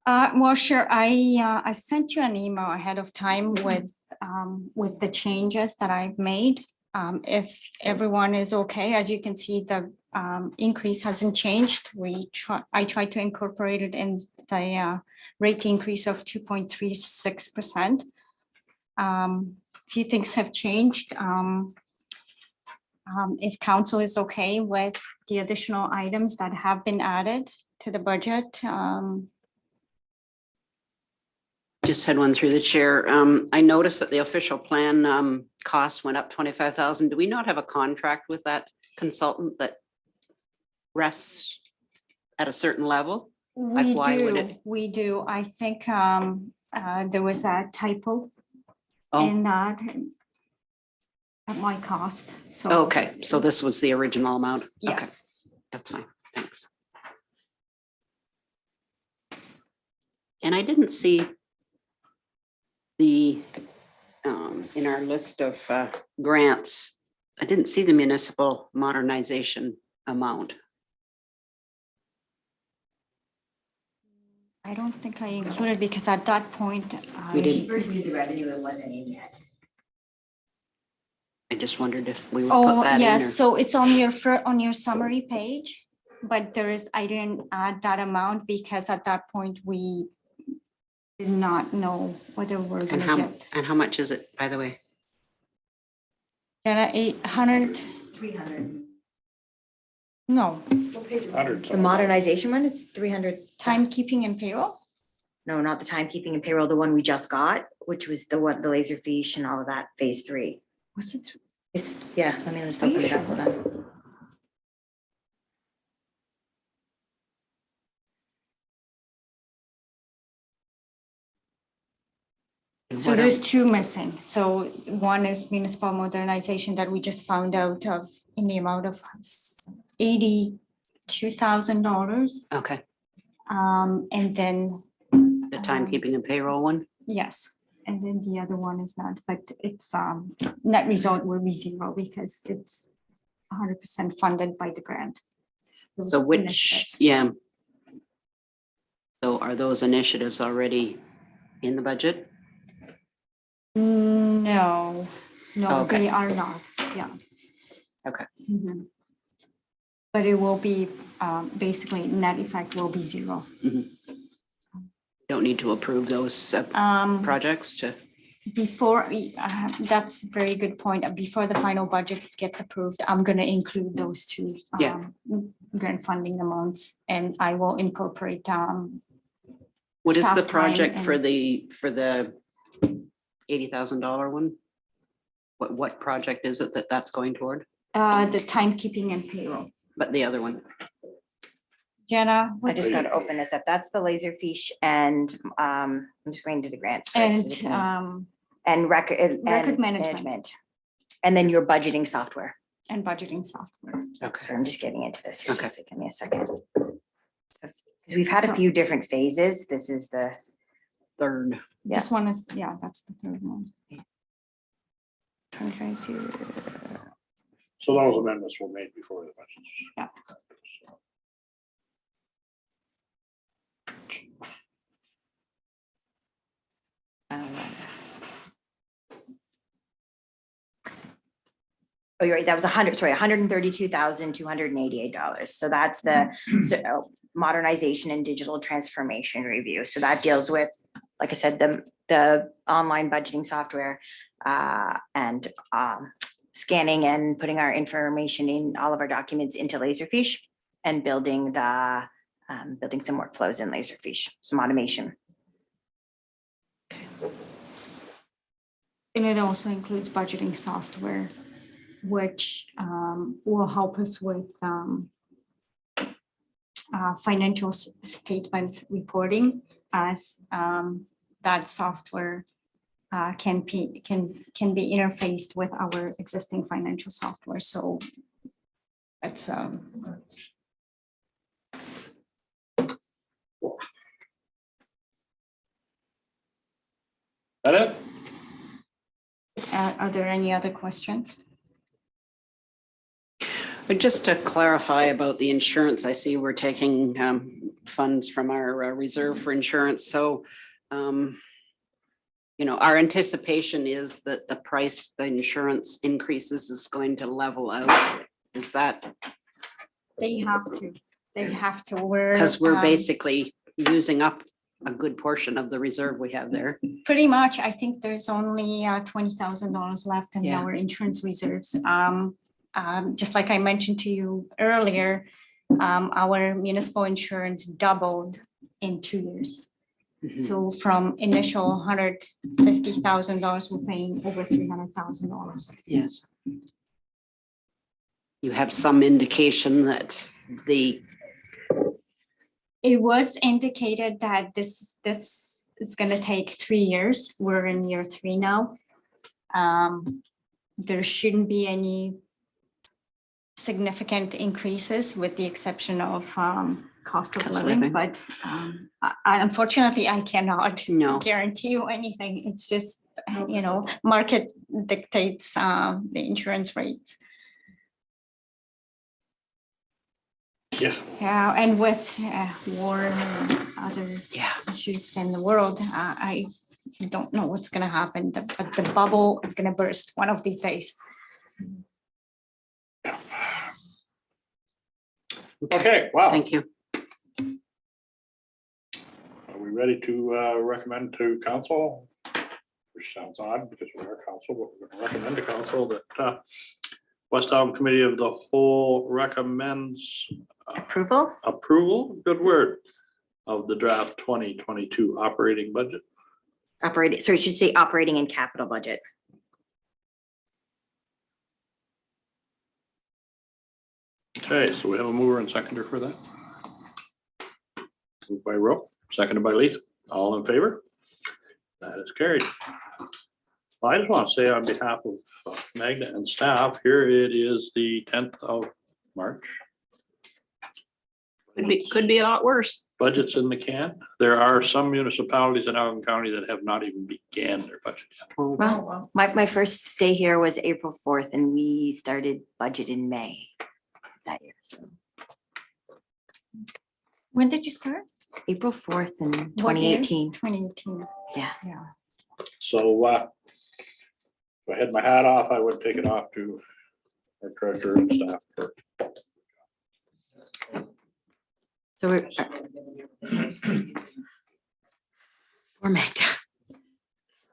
Well, sure. I sent you an email ahead of time with the changes that I've made. If everyone is okay, as you can see, the increase hasn't changed. I tried to incorporate it in the rate increase of 2.36%. Few things have changed. If council is okay with the additional items that have been added to the budget. Just had one through the chair. I noticed that the official plan costs went up 25,000. Do we not have a contract with that consultant that rests at a certain level? We why would do, it- we do. I think there was a typo Oh, in that at my cost, so. okay. So this was the original amount? Okay, Yes. that's fine. Thanks. And I didn't see the, in our list of grants, I didn't see the municipal modernization amount. I don't think I included because at that point. We didn't. First did the revenue, it wasn't in yet. I just wondered if we would put Oh, that in. yes, or- so it's on your summary page, but I didn't add that amount because at that point we did not know whether we're And gonna how, get. and how much is it, by the way? There are 800, 300. no, Hundreds. The modernization one, it's 300. timekeeping and payroll. No, not the timekeeping and payroll, the one we just got, which was the one, the laser fiche and all of that, phase 3. Was it? It's, yeah, let me just Are you open it up, sure? hold on. And So what there's else? 2 missing. So one is municipal modernization that we just found out of in the amount of $82,000. Okay, And then, the timekeeping and payroll one? yes, And then the other one is not, but it's net result will be zero because it's 100% funded by the grant. So Those which, initiatives. yeah. So are those initiatives already in the budget? No, no, Okay. they are not, yeah. Okay. Mhm. But it will be, basically net effect will be zero. Don't need to approve those projects to, Before, that's a very good point. Before the final budget gets approved, I'm gonna include those two Yeah. grant funding amounts, and I will incorporate what is staff the time project for and- the $80,000 one? What project is it that's going toward? the timekeeping and payroll. But the other one? Jenna, I what's, just gotta open this up. That's the Laserfish and I'm just going to the grants. right? So just gonna- and record. record and management And then your budgeting software. and budgeting software. So I'm just getting into this here. Okay. Just give me a second. Because we've had a So- few different phases. This is the, Third. Yeah. This one is, yeah, that's the third one. 2022. So those amendments were made before the budget. Yeah. Oh, you're right, that was $132,288. So that's the modernization and digital transformation review. So that deals with, like I said, the online budgeting software and scanning and putting our information in all of our documents into Laserfish and building building some workflows in Laserfish, some automation. And it also includes budgeting software, which will help us with financial statement reporting, as that software can be interfaced with our existing financial software. So that's That it? are there any other questions? But just to clarify about the insurance, I see we're taking funds from our reserve for insurance. So, our anticipation is that the price, the insurance increases is going to level out. Is that They have to, we're. because we're basically using up a good portion of the reserve we have there? Pretty much, I think there's only $20,000 left in Yeah. our insurance reserves. Just like I mentioned to you earlier, our municipal insurance doubled in 2 years. So from initial $150,000, we're paying over $300,000. Yes. You have some indication that It was indicated that this is gonna take 3 years. We're in year 3 now. There shouldn't be any significant increases with the exception of cost of Cost of living, living. but unfortunately, I cannot No. guarantee you anything. It's just, market dictates the insurance rates. Yeah. Yeah, and with war and other Yeah. issues in the world, I don't know what's gonna happen, but the bubble is gonna burst one of these days. Okay, wow. Thank you. Are we ready to recommend to council? Which sounds odd because we are council, but we're gonna recommend to council that West Elgin Committee of the Whole recommends approval, good word, of the draft 2022 operating budget. So it should say operating and capital budget. Okay, so we have a mover and seconder for that. Moved by Rowe, seconded by Leith. All in favor? That is carried. I just want to say on behalf of Magna and staff, here it is the 10th of March. Could be a lot worse. budgets in the can. There are some municipalities in Elgin County that have not even began their budget yet. Well, my first day here was April 4th and we started budget in May that year. So When did you start? April 4th in What year? 2018. 2018. Yeah. So if I had my hat off, I would take it off to our treasurer and staff. So we're. Format.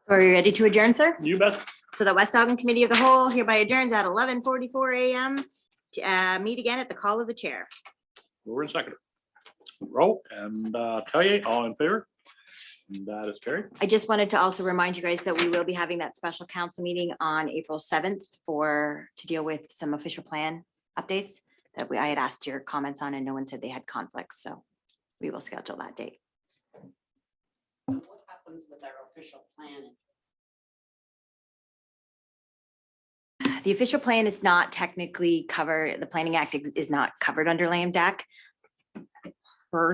Are we ready to adjourn, sir? You bet. So the West Elgin Committee of the Whole hereby adjourns at 11:44 a.m. to meet again at the call of the chair. We're in second. Roll and tell you all in favor. And that is carried. I just wanted to also remind you guys that we will be having that special council meeting on April 7th to deal with some official plan updates that I had asked your comments on and no one said they had conflicts. So we will schedule that date. What happens with our official plan? The official plan is not technically covered, the Planning Act is not covered under Lambda.